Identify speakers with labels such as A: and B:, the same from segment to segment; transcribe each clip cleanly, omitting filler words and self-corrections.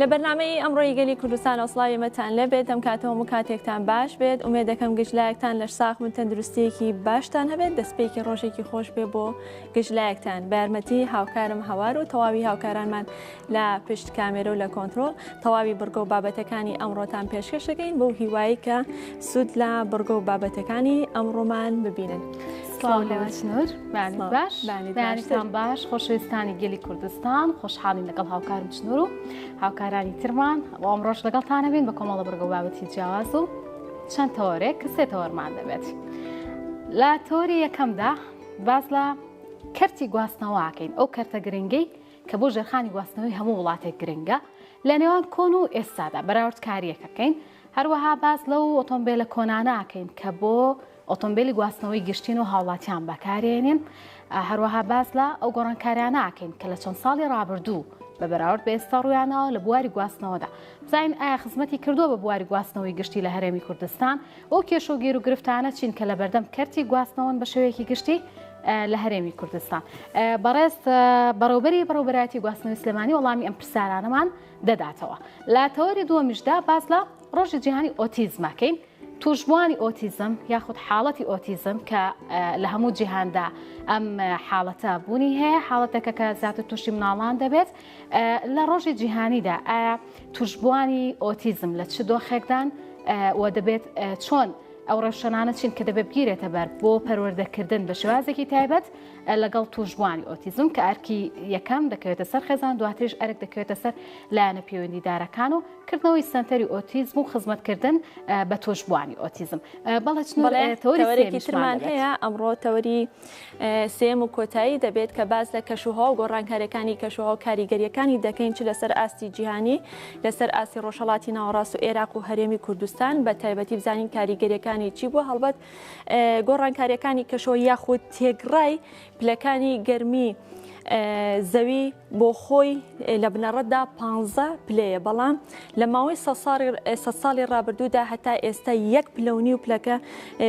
A: لبرنامه ئەمڕۆی گەلی کوردستان ئەوسڵاویمەتان لەبێت ئەم کاتەوە مکاتێکتان باش بێت ئومێد دەکەم گشتلایەکتان لە ساخ من تەندروستیەکی باشتان هەبێت دەستپێکی ڕۆژێکی خۆش بێ بۆ گشتلایەکتان بە یارمەتی هاوکارم هەوار و تەواوی هاوکارانمان لە پشت کامێرە و لە کۆنتڕۆڵ تەواوی بڕگە و بابەتەکانی ئەمڕۆتان پێشکەشەکەین بۆ هیوایی کە سود لە بڕگە و بابەتەکانی ئەمڕۆمان ببینن.
B: سلااو باش بەیانیتان باش خۆشەویستانی گەلی کوردستان خۆشحاڵین لەگەڵ هاوکارم چنوور و هاوکارانی ترمان بۆ ئەمڕۆژ لەگەڵتانە بین بە کۆمەڵە بڕگە و بابەتی جیاواز و چەند تەوەرێک کە سێ تەوەرمان دەبێت. لە تەوەری یەکەمدا باز لە کەرتی گواستنەوەکەین ئەو کەرتە گرنگەی کە بۆ ژێرخانی گواستنەوەی هەموو وڵاتێک گرنگە لە نێوان کۆن و ئێستادا بەراوردکاریەکەکەین هەروەها باز لەو ئۆتۆمبیلە کۆنانەکەین کە بۆ ئۆتۆمبیلی گواستنەوەی گشتین و هاوڵاتیان بەکارێنین هەروەها باز لە ئەو گۆڕانکاریانەکەین کە لە چەند ساڵی ڕابردوو بە بەراورد بە ئێستا ڕوویانەوە لە بواری گواستنەوەدا بزانین ئایا خزمەتی کردووە بە بواری گواستنەوەی گشتی لە هەرێمی کوردستان ئەو کێشە و گیر و گرفتانە چین کە لە بەردەم کەرتی گواستنەوەن بە شێوەیەکی گشتی لە هەرێمی کوردستان بەڕێست بەڕێوبەرایەتی گواستنەوەی سلێمانی وەڵامی ئەم پرسیارانەمان دەداتەوە. لە تەوەری دووەمیشدا باز لە ڕۆژی جیهانی ئۆتیزمەکەین توشبوانی ئۆتیزم یاخود حاڵەتی ئۆتیزم کە لە هەموو جیهاندا ئەم حاڵەتە بوونی هەیە حاڵەتەکە کە زیاتر تووشی مناڵان دەبێت لە ڕۆژی جیهانیدا ئایا توشبوانی ئۆتیزم لە چ دۆخێکدان و دەبێت چۆن ئەو ڕێوشەنانە چین کە دەبێت بگیرێتە بەر بۆ پەروەردەکردن بە شێوازێکی تایبەت لەگەڵ توشبوانی ئۆتیزم کە ئەرکی یەکەم دەکەوێتە سەر خێزان دواتریش ئەرک دەکەوێتە سەر لایەنە پەیوەندیدارەکان و کردنەوەی سنتەری ئۆتیزم و خزمەتکردن بە توشبوانی ئۆتیزم.
A: بەڵێ ترمان هەیە ئەمڕۆ تەوەری سێم و کۆتایی دەبێت کە باز لە کەشوها و گۆڕانکاریەکانی کەشوها و کاریگەریەکانی دەکەین چ لەسەر ئاستی جیهانی لەسەر ئاسی ڕۆژهەڵاتی ناوەڕاست و عێراق و هەرێمی کوردستان بە تایبەتی بزانین کاریگەریەکانی چی بووە هەڵبەت گۆڕانکاریەکانی کەشەوە یاخود تێگڕای پلەکانی گەرمی زەوی بۆ خۆی لە بنەڕەتدا 15 پلەیە بەڵام لە ماوەی سە ساڵی ڕابردوودا هەتا ئێستا 1 پلە و نیو پلەکە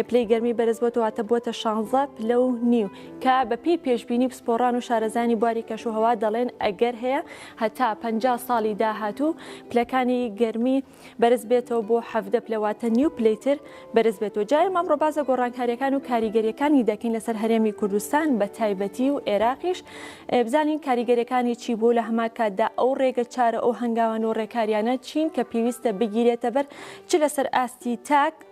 A: پلەی گەرمی بەرزبووەواتە بۆتە 16 پلە و نیو کە بەپی پێشببینی پسپۆڕان و شارەزانی بواری کەشوهەوا دەڵێن ئەگەر هەیە هەتا 50 ساڵی داهاتوو پلەکانی گەرمی بەرز بێتەوە بۆ 17 پلەواتە نیو پلەیتر بەرز بێتەوە. جای ئەمڕۆ بازە گۆڕانکاریەکان و کاریگەریەکانی دەکەین لەسەر هەرێمی کوردستان بە تایبەتی و عێراقیش بزانین کاریگەریەکانی چی بوو لە هەما کاتدا ئەو ڕێگە چارە ئەو هەنگاوان و ڕێکاریانە چین کە پێویستە بگیرێتە بەر چ لەسەر ئاستی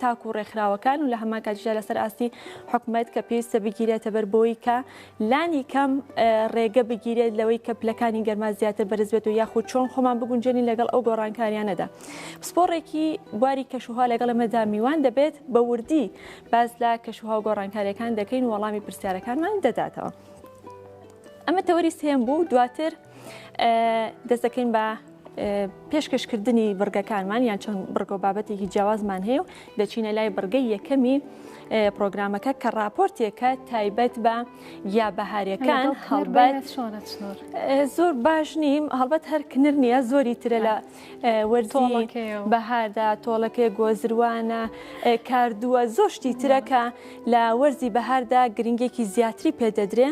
A: تاک و ڕێکخراوەکان و لە هەما کاتیشدا لەسەر ئاستی حکومەت کە پێویستە بگیرێتە بەر بۆی کە لانی کەم ڕێگە بگیرێت لەوەی کە پلەکانی گەرما زیاتر بەرز بێت و یاخود چۆن خۆمان بگونجێنین لەگەڵ ئەو گۆڕانکاریانەدا. پسپۆڕێکی بواری کەشوها لەگەڵ ئەمەدا میوان دەبێت بە وردی باز لە کەشوها و گۆڕانکاریەکان دەکەین و وەڵامی پرسیارەکانمان دەداتەوە. ئەمە تەوەری سێم بوو دواتر دەست دەکەین بە پێشکەشکردنی بڕگەکانمان یان چەند بڕگە و بابەتێکی جیاوازمان هەیە و دەچینە لای بڕگەی یەکەمی پرۆگرامەکە کە راپۆرتێکە تایبەت بە یابەهاریەکان هەڵبەت زۆر باش نیم هەڵبەت هەر کنر نییە زۆری ترە لە وەرزی بەهاردا تۆڵەکەی گۆزروانە کاردووە زۆر شتی ترە کە لە وەرزی بەهاردا گرنگێکی زیاتری پێدەدرێ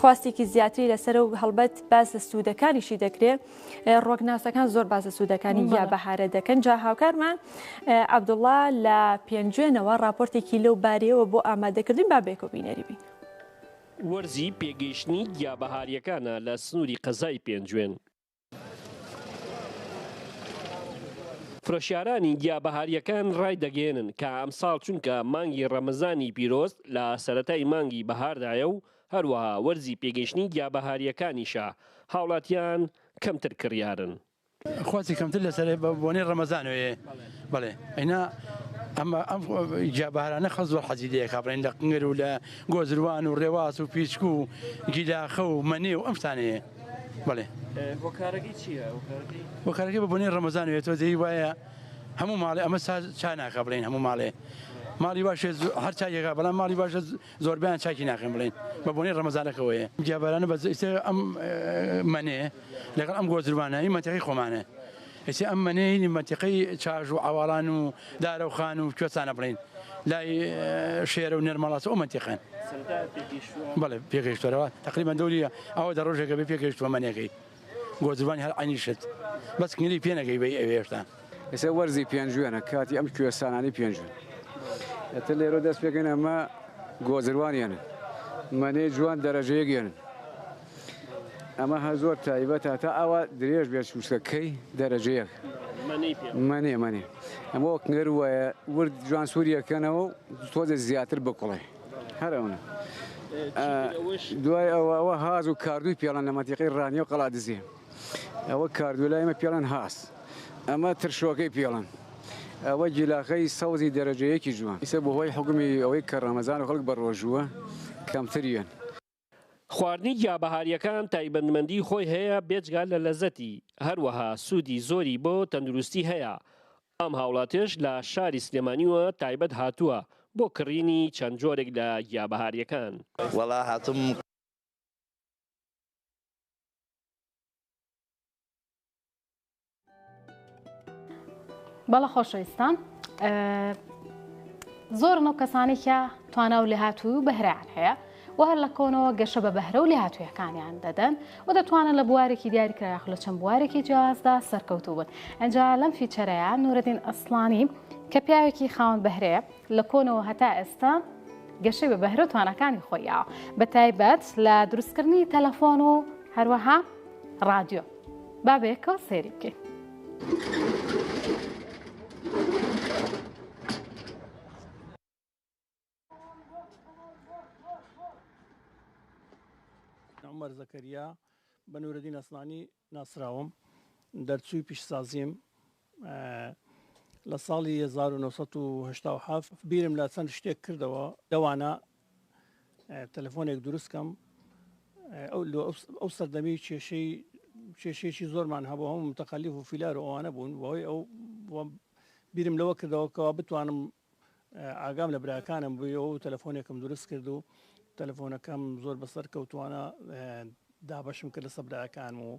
A: خواستێکی زیاتری لەسەر و هەڵبەت باز لە سوودەکانیشی دەکرێت ڕۆکناسەکان زۆر باز لە سوودەکانی یابەهارە دەکەن. جا هاوکارمان عەبدوڵڵا لە پێنجوێنەوە راپۆرتێکی لەو بارەیەوە بۆ ئامادەکردن بابێکەوە بینەری بین.
C: وەرزی پێگەیشتنی یابەهاریەکانە لە سنووری قەزای پێنجوێن. فرۆشیارانی یابەهاریەکان ڕای دەگەێنن کە ئەمساڵ چونکە مانگی ڕەمەزانی پیرۆست لە سەرەتای مانگی بەهاردایە و هەروەها وەرزی پێگەیشتنی یابەهاریەکانیشە هاوڵاتیان کەمتر کڕیارن.
D: خواسی کەمتر لەسەر بۆنەی ڕەمەزانەوەیە بەڵێ ئەینا ئەمە ئەم یابەهارانە خەڵک زۆر حەزی لێ کابڕین لە قنگەر و لە گۆزروان و ڕێواز و پیچکو و گیلاخە و مەنێ و ئەم شتانەیە بەڵێ.
C: هۆکارەکەی چییە؟
D: هۆکارەکەی بە بۆنەی ڕەمەزانەوەیە تۆ دەی وایە هەموو ماڵێ ئەمە چا ناکە بڵێن هەموو ماڵێ ماڵی باشە هەر چاکێکا بەڵام ماڵی باشە زۆربیان چاکی ناکەین بڵێن بە بۆنەی ڕەمەزانەکەوەیە. یابەرانە بە ئەم مەنێ لەگەڵ ئەم گۆزروانە هی مەنتیقەی خۆمانە ئێستا ئەم مەنێ مەنتیقەی چاژ و ئاواڵان و دارەوخان و کوێستانە بڵێن لای شێرە و نەرمەڵات ئەو مەنتیقەن بەڵێ پێگەیشتووەرەوە تقریبا دەوریە ئەوە دە ڕۆژێکە بێ پێگەیشتووە مەنێەکەی گۆزروانی هەر عینی شت بەس کنگلی پێ نەگەی بە ئێێشتا
E: ئێستا وەرزی پێنجوێنە کاتی ئەم کوێستانانی پێنجوێن ئەتە لێرە دەست پێکەن ئەمە گۆزروانیانن منێ جوان دەرەجەیەکێنن ئەمە هە زۆر تایبەتە تا ئەوە درێژ بێت شوشەکەی دەرەجەیەک منێ ئەمە وەکنگەر وایە ورد جوان سووریەکەنەوە تۆزە زیاتر بکڵێ هەرەونە دوای ئەوە هاز و کاردووی پێڵەن لە مەتیقی ڕانیە و قەڵادزیێ ئەوە کاردوو لایمە پێڵەن هاس ئەمە ترشۆکەی پێڵەن ئەوە گیلاخەی سەوزی دەرەجەیەکی جوان ئیسە بەهۆی حکومی ئەوەی کە ڕەمەزان و خەڵک بەڕۆژووە کەمتریان
C: خواردنی گیابەهاریەکان تایبەتمەندی خۆی هەیە بێجگا لە لەزەتی هەروەها سوودی زۆری بۆ تەندروستی هەیە ئەم هاوڵاتش لە شاری سلێمانیوە تایبەت هاتووە بۆ کڕینی چەند جۆرێک لە گیابەهاریەکان
F: وەڵا هاتم
B: بەڵە خۆشەویستان زۆر نەو کەسانی کە توانە و لێ هاتووی بەهرەیان هەیە و هەر لە کۆنەوە گەشە بە بەهرە و لێ هاتوویەکانیان دەدەن و دەتوانن لە بوارێکی دیاریکراخ لە چەند بوارێکی جیازدا سەرکەوتوو بن ئەنجا لەم فیچەرەیە نورەدین ئەسڵانی کە پیاوێکی خاوەن بەهرەیە لە کۆنەوە هەتا ئێستا گەشەی بە بەهرە و توانەکانی خۆیەوە بە تایبەت لە دروستکردنی تەلەفۆن و هەروەها ڕادیۆ بابێکەوە سێری بکەین.
G: عمر زەکەریا بە نورەدین ئەسڵانی ناسراوم دەرچووی پیشسازیم لە ساڵی 1970 بیرم لە چەند شتێک کردەوە لەوانە تەلەفۆنێک دروستکەم ئەو سەردەمی کێشەیەکی زۆرمان هەبوو هەموو متەخەلیف و فیلار و ئەوانە بوون بەهۆی ئەو بیرم لەوە کردەوەکەوە بتوانم ئاگام لە براکانم بووی ئەو تەلەفۆنێکم دروست کرد و تەلەفۆنەکەم زۆر بەسەر کەوتوانە دابەشم کرد لە سەبراکان و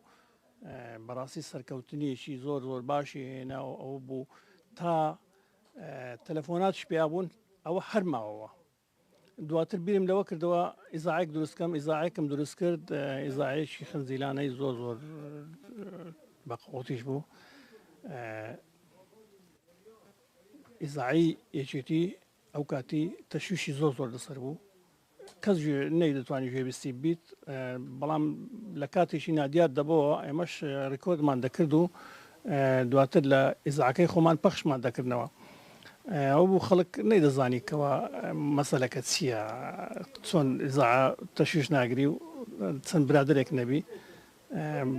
G: بەڕاستی سەرکەوتنیەکی زۆر باشی هێنا و ئەو بوو تا تەلەفۆناتش پێیا بوون ئەوە هەرماوەوە دواتر بیرم لەوە کردەوە ئیزاعێک دروستکەم ئیزاعێکم دروست کرد ئیزاعەیەکی خەنزیلانەی زۆر بەقوڵتیش بوو ئیزاعی یەکێتی ئەو کاتی تەشویشی زۆر لەسەر بوو کەس نەی دەتوانانی گوێبیستی بیت بەڵام لە کاتێکی نادیار دەبەوە ئێمەش ڕێکۆردمان دەکرد و دواتر لە ئیزاعەکەی خۆمان پەخشمان دەکردنەوە ئەو بوو خەڵک نەیدەزانیکەوە مەسەلەکە چییە چۆن ئیزاع تەشویش ناگری و چەند برادرێک نەبی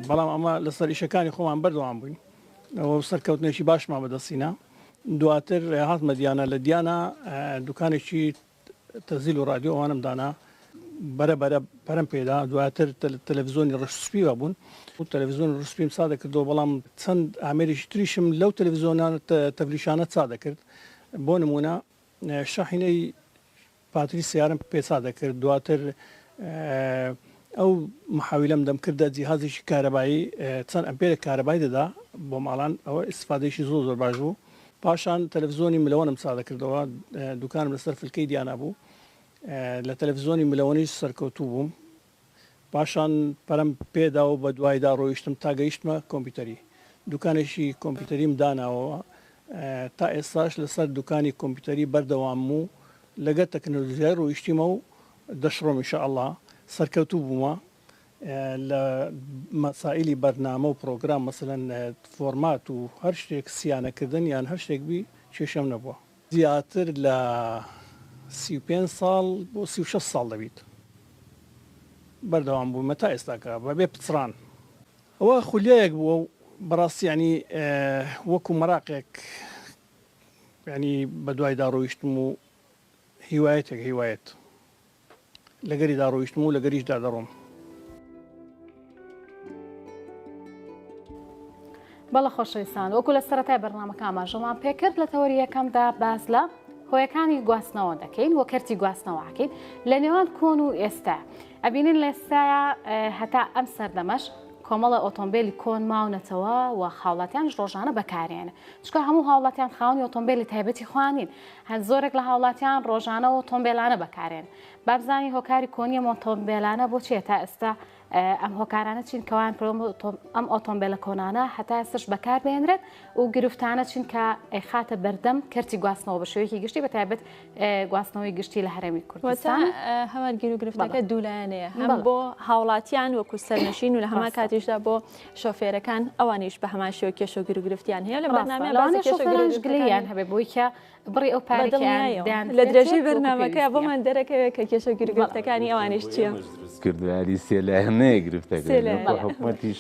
G: بەڵام ئەمە لەسەر ئیشەکانی خۆمان بەردەوام بووین ئەوە سەرکەوتنێکی باشمان بەدەستینە دواتر هاتمە دیانە لە دیانە دوکانێکی تەزیل و ڕادیۆ ئەوانم دانا بەرە پەرم پێدا دواتر تەلەڤیزۆنی ڕشسپیوە بوون و تەلەڤیزۆن ڕشپیم چا دەکردەوە بەڵام چەند ئامێریشی تریشم لەو تەلەڤیزۆنان تەڤلیشانە چا دەکرد بۆ نمونە شاحینەی پاتری سیارم پێچا دەکرد دواتر ئەو محاویلەم دەمکردە جیهازێکی کارەبایی چەند ئەمپێرێک کارەبای دەدا بۆ ماڵان ئەوە ئیسفادەیەکی زۆر باش بوو پاشان تەلەڤیزۆنی ملەوەنم چا دەکردەوە دوکانم لەسەر فلکەی دیانە بوو لە تەلەڤیزۆنی ملەوەنیش سەرکەوتوو بووم پاشان پەرم پێدا و بە دوایدا ڕۆیشتم تا گەیشتمە کۆمپیوتەری دوکانێکی کۆمپیوتەریم داناوە تا ئێستاش لەسەر دوکانی کۆمپیوتەری بەردەوام و لەگەر تەکنۆلۆژیای ڕۆیشتیمە و دەشڕۆم ئینشاءالله سەرکەوتوو بوومە لە مەسائلی بەرنامە و پرۆگرام مەسەلەن فۆرمات و هەر شتێک سیانەکردن یان هەر شتێک بی کێشەم نەبووە زیاتر لە 35 ساڵ بۆ 36 ساڵ دەبیت بەردەوام بوومە تا ئێستاکە بەبێ پچڕان ئەوە خولیایەک بووە و بەڕاستی ینی وەکو مەراقێک ینی بە دوایدا ڕۆیشتم و هیوایەتێک هیوایەت لەگەریدا ڕۆیشتم و لەگەریشدا دەڕۆم
B: بەڵە خۆشەویستان وەکو لە سەرەتای بەرنامەکە ئاماژەمان پێکرد لە تەوەری یەکەمدا باس لە هۆیەکانی گواستنەوە دەکەین وە کەرتی گواستنەوەکەین لە نێوان کۆن و ئێستا ئەبینن لە ئێستاە هەتا ئەم سەردەمەش کۆمەڵە ئۆتۆمبیلی کۆن ماونەتەوە و هاوڵاتیانش ڕۆژانە بەکارێنە چکە هەموو هاوڵاتیان خاوەنی ئۆتۆمبیلی تایبەتی خوانین هەن زۆرێک لە هاوڵاتیان ڕۆژانە ئۆتۆمبیلانە بەکارێن بابزانی هۆکاری کۆنیە ئۆتۆمبیلانە بۆ چیە تا ئێستا ئەم هۆکارانە چین کەوان ئەم ئۆتۆمبیلە کۆنانە هەتا ئێستاش بەکار بهێنرێت و گرفتانە چین کە خاتە بەردەم کەرتی گواستنەوە بە شێوەیەکی گشتی بەتایبەت گواستنەوەی گشتی لە هەرێمی کوردستان
A: هەوارگیر و گرفتەکە دوولایەنەیە هەم بۆ هاوڵاتیان وەکو سەرنشین و لە هەمان کاتیشدا بۆ شۆفێرەکان ئەوانیش بە هەمان شێوە کێشە و گرفتیان هەیە لە بەرنامەیان
B: گلەیان هەبێ بۆی کە بڕی ئەو پارێکیان
A: لە درێژەی بەرنامەکە بۆمان دەرەکەوێت کە کێشە گرفتەکانی ئەوانیش چییە؟
F: کردواری سێلایەنەیە گرفتەکە حکوومەتیش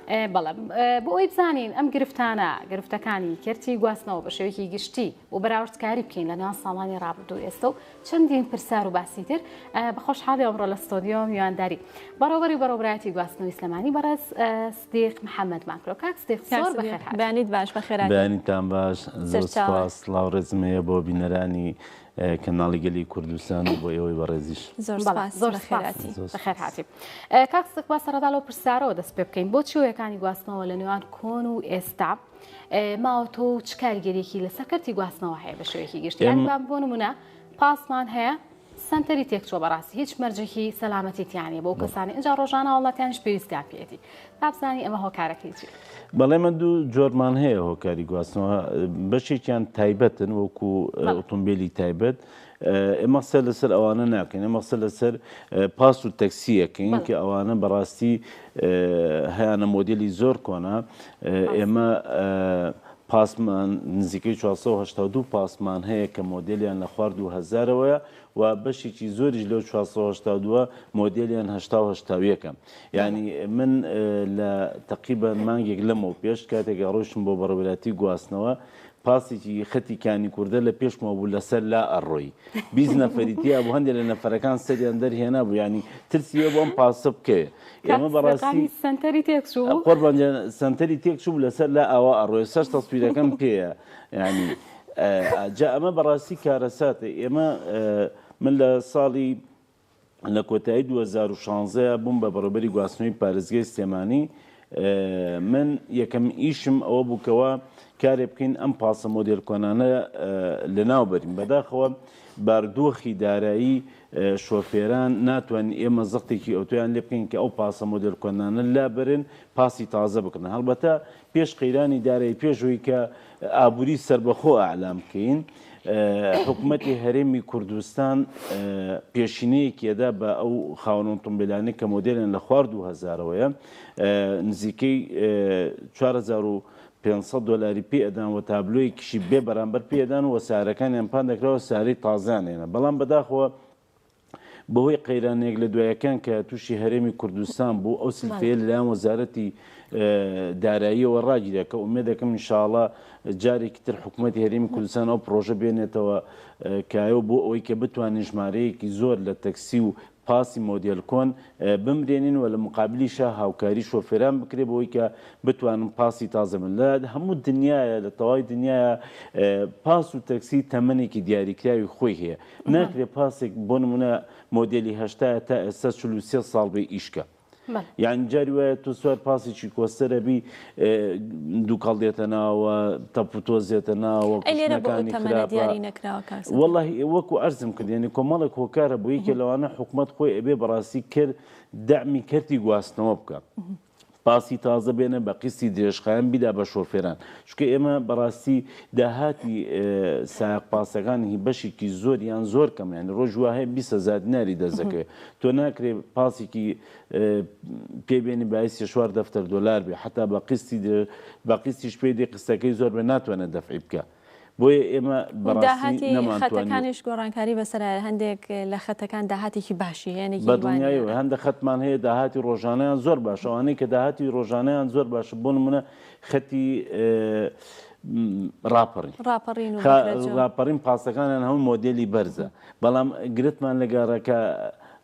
B: بەڵام بۆ ئەوی بزانین ئەم گرفتەکانی کەرتی گواستنەوە بە شێوەیەکی گشتی و بەراوردکاری بکەین لە ناو ساڵانی ڕابردوو ئێستا و چەندین پرسیار و باسی تر بە خۆشحاڵی ئەمڕۆ لە ستۆدیۆ میوانداری بەڕێوەبەرایەتی گواستنەوەی ئیسلامانی بەڕێز سدیق محەممەد ماکرۆ کاک سدیق زۆر بەخێر
A: بەیانیت باش بەخێرات
F: بەیانیتان باش زۆر سپاس سڵاو ڕێزمەیە بۆ بینەرانی کەناڵی گەلی کوردستان و بۆ ئێوەی بەڕێزیش
B: زۆر بەخێر هاتی کاک سدیق با سەرەتا لەو پرسیارەوە دەست پێ بکەین بۆ چێوەکانی گواستنەوە لە نێوان کۆن و ئێستا ماوەتۆ و چ کاریگەریەکی لەسەر کەرتی گواستنەوە هەیە بە شێوەیەکی گشتی یان بۆ نمونە پاسمان هەیە سنتەری تێکچووە بەڕاستی هیچ مەرجێکی سەلامەتیتیانە بۆ کەسانی ئەنجا ڕۆژانە وڵاتیانش پێویستیان پێێتی بابزانی ئەمە هۆکارەکەی چی؟
F: بەڵێ من دوو جۆرمان هەیە هۆکاری گواستنەوە بەشێکیان تایبەتن وەکو ئۆتۆمبیلی تایبەت ئێمە قسە لەسەر ئەوانە ناکەین ئێمە قسە لەسەر پاس و تەکسیەکەین کە ئەوانە بەڕاستی هەیەە مۆدیلی زۆر کۆنا ئێمە پاسمان نزیکەی 482 پاسمان هەیە کە مۆدلیان لە خوارد 2000ەوەیە و بەشێکی زۆریش لەو 482 مۆدلیان 1970 یعنی من لە تقریبا مانگێک لەمەوە پێش کاتێک ڕۆشتم بۆ بەڕێوەبەراتی گواستنەوە پاسێکی خەتی کانی کووردە لە پێشمەوە بوو لەسەر لا ئەڕۆی 20 نەفەریتیا بوو هەندێک لە نەفەرەکان سەریان دەرهێنا بوو ینی ترسیە بۆ ئەم پاسە بکەوێ ئێمە بەڕاستی
B: سنتەری تێکچوو
F: قوربان سنتەری تێکچوو لەسەر لا ئاوا ئەڕۆی سەر تەسویرەکەم پێیە ینی جا ئەمە بەڕاستی کارەساتە ئێمە من لە ساڵی لە کۆتایی 2016 بووم بە بەڕێوەبەری گواستنەوەی پارێزگای سلێمانی من یەکەم ئیشم ئەوە بووکەوە کارێ بکەین ئەم پاسە مۆدێل کۆنانە لەناو بەرین بەداخەوە باردۆخی دارایی شۆفێران ناتوانین ئێمە زەختێکی ئۆتۆیان لێ بکەین کە ئەو پاسە مۆدێل کۆنانە لا برن پاسی تازە بکەن هەڵبەتە پێش قەیرانی دارایی پێشەوەی کە ئابووری سربەخۆ ئاعلام بکەین حکوومەتی هەرێمی کوردستان پێشینەیەکیەدا بە ئەو خاوەن ئۆتۆمبیلانەی کە مۆدێلیان لە خوارد 2000ەوەیە نزیکەی 4500 دلاری پێدان و تابلۆیەکیشی بێ بەرامبەر پێدان و سارەکانیان پان دەکرەوە ساری تازانێنە بەڵام بەداخەوە بەهۆی قەیرانێک لە دوایەکان کە تووشی هەرێمی کوردستان بوو ئەو سلفەیە لەلایەن وەزارەتی داراییەوە ڕاگیرە کە ئومێد دەکەم ئینشاءڵڵا جارێکی تر حکوومەتی هەرێمی کوردستان ئەو پرۆژە بێنێتەوە کایە بۆ ئەوەی کە بتوانین ژمارەیەکی زۆر لە تەکسی و پاسی مۆدیل کۆن بمرێنین و لە مقابلیشە هاوکاری شۆفێران بکرێ بۆی کە بتوانم پاسی تازە من لە هەموو دنیاە لە تەواوی دنیاە پاس و تەکسی تەمەنێکی دیاریکراوی خۆی هەیە ناکرێت پاسێک بۆ نمونە مۆدیلی هەشتایە تا ئێستا 43 ساڵ بێ ئیشکە یعنی جاری وایە تۆ سوار پاسێکی کۆستەرەبی دووکەڵ دێتە ناوە تەپوتۆزێتە ناوە وەڵی وەکو ئەرزم کرد ینی کۆمەڵێک هۆکارە بۆ یەکێ لەوانە حکوومەت خۆی ئەبێ بەڕاستی کرد دامی کەرتی گواستنەوە بکە پاسی تازە بێنە بە قستی درێژخایان بیدا بە شۆفێران چکە ئێمە بەڕاستی داهاتی سایق پاسەکانی بەشێکی زۆر یان زۆر کەم یانی ڕۆژ وهەیە 20,000 دیناری دەزەکەوێت تۆ ناکرێت پاسێکی پێبێنی باعثی 4 دەفتەر دۆلار بێ حتا بە قستیش پێ دێ قستەکەی زۆر بێ ناتوانێت دەفعی بکە بۆیە ئێمە بەڕاستی
A: خەتەکانیش گۆڕانکاری بەسەر هەندێک لە خەتەکان داهاتێکی باشی
F: بەدنیایەوە هەندە خەتمان هەیە داهاتی ڕۆژانەیان زۆر باش ئەوانەی کە داهاتی ڕۆژانەیان زۆر باشە بۆ نمونە خەتی ڕاپەڕین پاسەکانیان هەموو مۆدیلی بەرزە بەڵام گرتمان لە گەڕەکە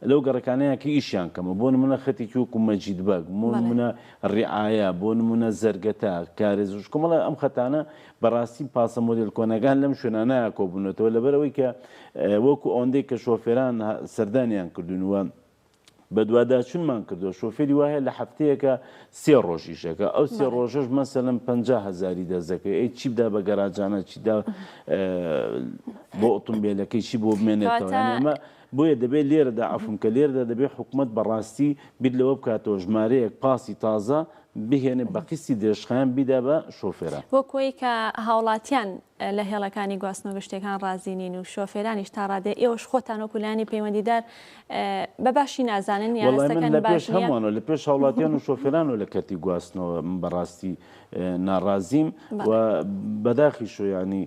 F: لەو گەڕەکانەیە کە ئیشیان کەمە بۆ نمونە خەتێکی وەکو مەجید بەگ بۆ نمونە ڕیعاە بۆ نمونە زەرگەتە کارێزش کۆمەڵە ئەم خەتانە بەڕاستی پاسە مۆدیل کۆنەکان لەم شوێنانەیە کۆبوونەتەوە لەبەرەوەی کە وەکو ئەوەندەی کە شۆفێران سەردانیان کردوونوە بە دوواداچونمان کردو شۆفێری وایە لە هەفتەیەکە 3 ڕۆژیشەکە ئەو 3 ڕۆژەش مەسەلەن 50,000 دەزەکەی ئەی چی بدا بە گەراجانە چیدا بۆ ئۆتۆمبیلەکەی چی بۆ بمێنێتەوە ئەمە بۆیە دەبێت لێرەدا عفوم کە لێرەدا دەبێت حکوومەت بەڕاستی بیر لەوە بکاتەوە ژمارەیەک پاسی تازە بهێنێ بە قستی درێژخایان بیدا بە شۆفێران
A: وەکوی کە هاوڵاتیان لە هێڵەکانی گواستنەوە گشتەکان ڕازینین و شۆفێرانیش تا ڕادێ ئێوەش خۆتان وەکولانی پەیوەندیدار بە باشی نازانن یاستەکان
F: باش هەمووانەوە لە پێش هاوڵاتیان و شۆفێران و لە کەتی گواستنەوە بەڕاستی ناڕازیم و بەداخیشۆ ینی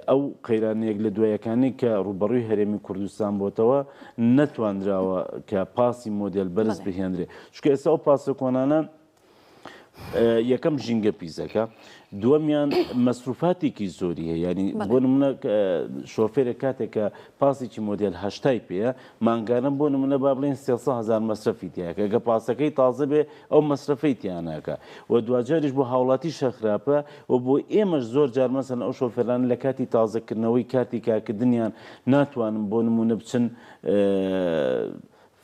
F: ئەو قەیرانەیەک لە دوایەکانی کە ڕوبەڕووی هەرێمی کوردستان بۆتەوە نەتوانراوە کە پاسی مۆدل بەرز بهێنرێ چکە ئێستا ئەو پاسە کۆنانە یەکەم ژینگە پیسەکە دووەمیان مەسروفاتێکی زۆری هەیە ینی بۆ نمونە شۆفێرە کاتێک کە پاسێکی مۆدل هەشتای پێەیە مانگانە بۆ نمونە با بڵێن 300,000 مەسرفی تیاکە گە پاسەکەی تازە بێ ئەو مەسرفەی تیانەکە و دوجاریش بۆ هاوڵاتی شەخراپە و بۆ ئێمەش زۆر جار مەسەن ئەو شۆفێران لە کاتی تازەکردنەوەی کاتی کارکردنیان ناتوانن بۆ نمونە بچن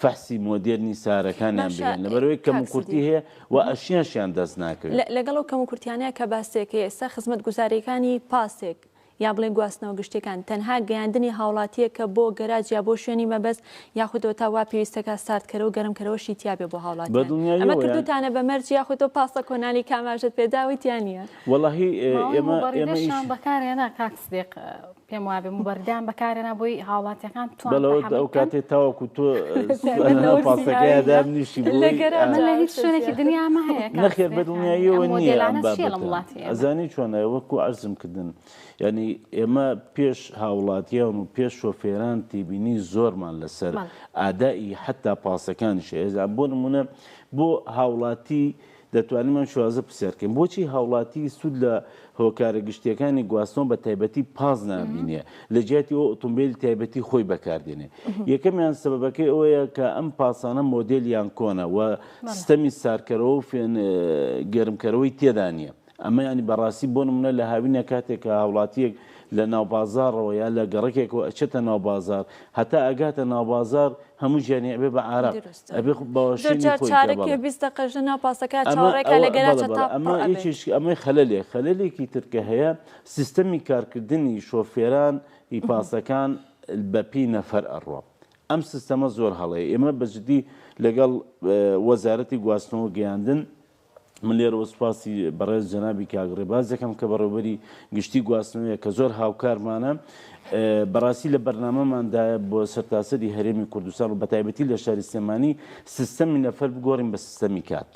F: فەحسی مۆدێرنی سارەکانیان بێن لەبەرەوەی کەموکورتی هەیە و ئەشیانشیان دەست ناکەوێت
A: لەگەڵ ئەو کەموکورتیانەیە کە باسێکە ئێستا خزمەت گوزاریەکانی پاسێک یا بڵێن گواستنەوە گشتەکان تەنها گەیاندنی هاوڵاتیە کە بۆ گەراج یا بۆ شوێنی مەبەست یاخودەوە تاوا پێویستەکە ساردکەرەوە گەرمکەرەوەشی تیابێ بۆ هاوڵات ئەمە کردوتانە بە مەرج یاخودەوە پاسە کۆنانی کاماژت پێداویتیان نیە
F: وەڵاهی ئێمە
B: بەکارێنە کاکسدێق پێم وابێ مبەردیان بەکارێنە بۆی هاوڵاتیەکان
F: ئەو کاتێ تاوەکو تۆ پاسەکەی دابنیشی
B: لە هیچ شوێنێکی دنیامە هەیە
F: نەخێر بە دنیاییەوە نییە ئەزانی چۆنە وەکو عەرزم کردن ینی ئێمە پێش هاوڵاتیان و پێش شۆفێران تیبینی زۆرمان لەسەر ئادایی حتا پاسەکانی شێزان بۆ نمونە بۆ هاوڵاتی دەتوانیمان شوازە پرسیارکەین بۆچی هاوڵاتی سوود لە هۆکارە گشتیەکانی گواستنەوە بە تایبەتی پاز نابینێ لە جیاتی ئەو ئۆتۆمبیلی تایبەتی خۆی بەکاردێنێ یەکەمیان سەبەبەکەی ئەوەیە کە ئەم پاسانە مۆدێلیان کۆنە و سیستەمی سارکەرەوە و گەرمکەرەوەی تێدا نیە ئەمە ینی بەڕاستی بۆ نمونە لە هاوینە کاتێک کە هاوڵاتیەک لە ناوبازارەوە یا لە گەڕێکێکەوە ئەچێتە ناوبازار هەتا ئەگاتە ناوبازار هەموو ژیانی ئەبێ بە عراق ئەبێ بەشێنی ئەمەی خەلەلێکی ترکە هەیە سیستەمی کارکردنی شۆفێران ی پاسەکان بەپی نەفەر ئەڕوە ئەم سیستەمە زۆر هەڵەیە ئێمە بەجددی لەگەڵ وەزارەتی گواستنەوە گەیاندن من لێرە وەسپاسی بەڕێز جەنابی کاگڕێباز دەکەم کە بەڕێوەبەری گشتی گواستنەوەیە کە زۆر هاوکارمانە بەڕاستی لە بەرنامەماندایە بۆ سەرتاسەری هەرێمی کوردستان و بەتایبەتی لە شاری سلێمانی سیستەمی نەفەر بگۆڕین بە سیستەمی کات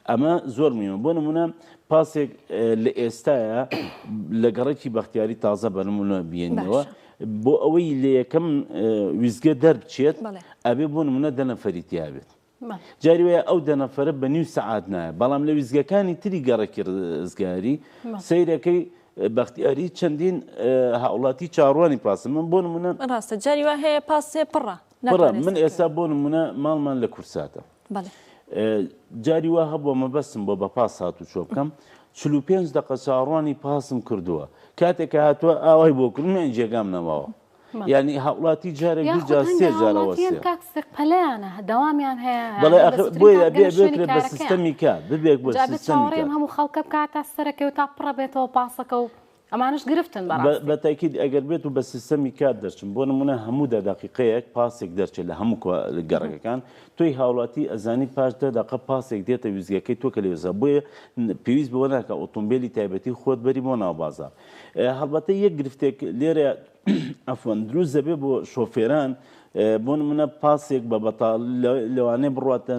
F: ئەمە زۆر میوە بۆ نمونە پاسێک لە ئێستاە لە گەڕێکی بەختیاری تازە بەنمونە بێنەوە بۆ ئەوەی لە یەکەم ویزگە دەربچێت ئەبێ بۆ نمونە دەنەفەری تیابێت جاری وایە ئەو دەنەفرە بە نیو سەعات نایە بەڵام لە ویزگەکانی تری گەڕێکی ڕزگاری سەیرەکەی بەختیاری چەندین هاوڵاتی چاڕوانی پاسە من بۆ نمونە
A: ڕاستە جاری وا هەیە پاسێ پڕە
F: من ئێستا بۆ نمونە ماڵمان لە کورساتە جاری وا هەبووە مەبەستم بۆ بە پاس هاتوو چۆ بکەم 45 دقە چاڕوانی پاسم کردووە کاتێکە هاتووە ئاوای بۆ کردن جێگام نەماوە ینی هاوڵاتی جارێک دوو جار سێ جارەوە
B: پەلەیانە دەوامیان هەیە
F: بۆیە بێکرێت بە سیستەمی کات ببێک بۆ سیستەمی
B: هەموو خەڵکە بکاتە سەرەکەی و تا پڕە بێتەوە پاسەکە و ئەمانش گرفتن
F: بە تاکید ئەگەر بێت و بە سیستەمی کات دەرچن بۆ نمونە هەموو دەداقیقەیەک پاسێک دەرچێت لە هەموو گەڕەکەکان تۆی هاوڵاتی ئەزانی پاش دەداقە پاسێک دێتە ویزگەکەی تۆ کە لێزە بۆیە پێویست بۆ ناکە ئۆتۆمبیلی تایبەتی خۆت بەری بۆ ناوبازار هەڵبەتە یەک گرفتێک لێرە ئەفوان دروست دەبێت بۆ شۆفێران بۆ نمونە پاسێک بە بەتاڵ لەوانەیە بڕاتە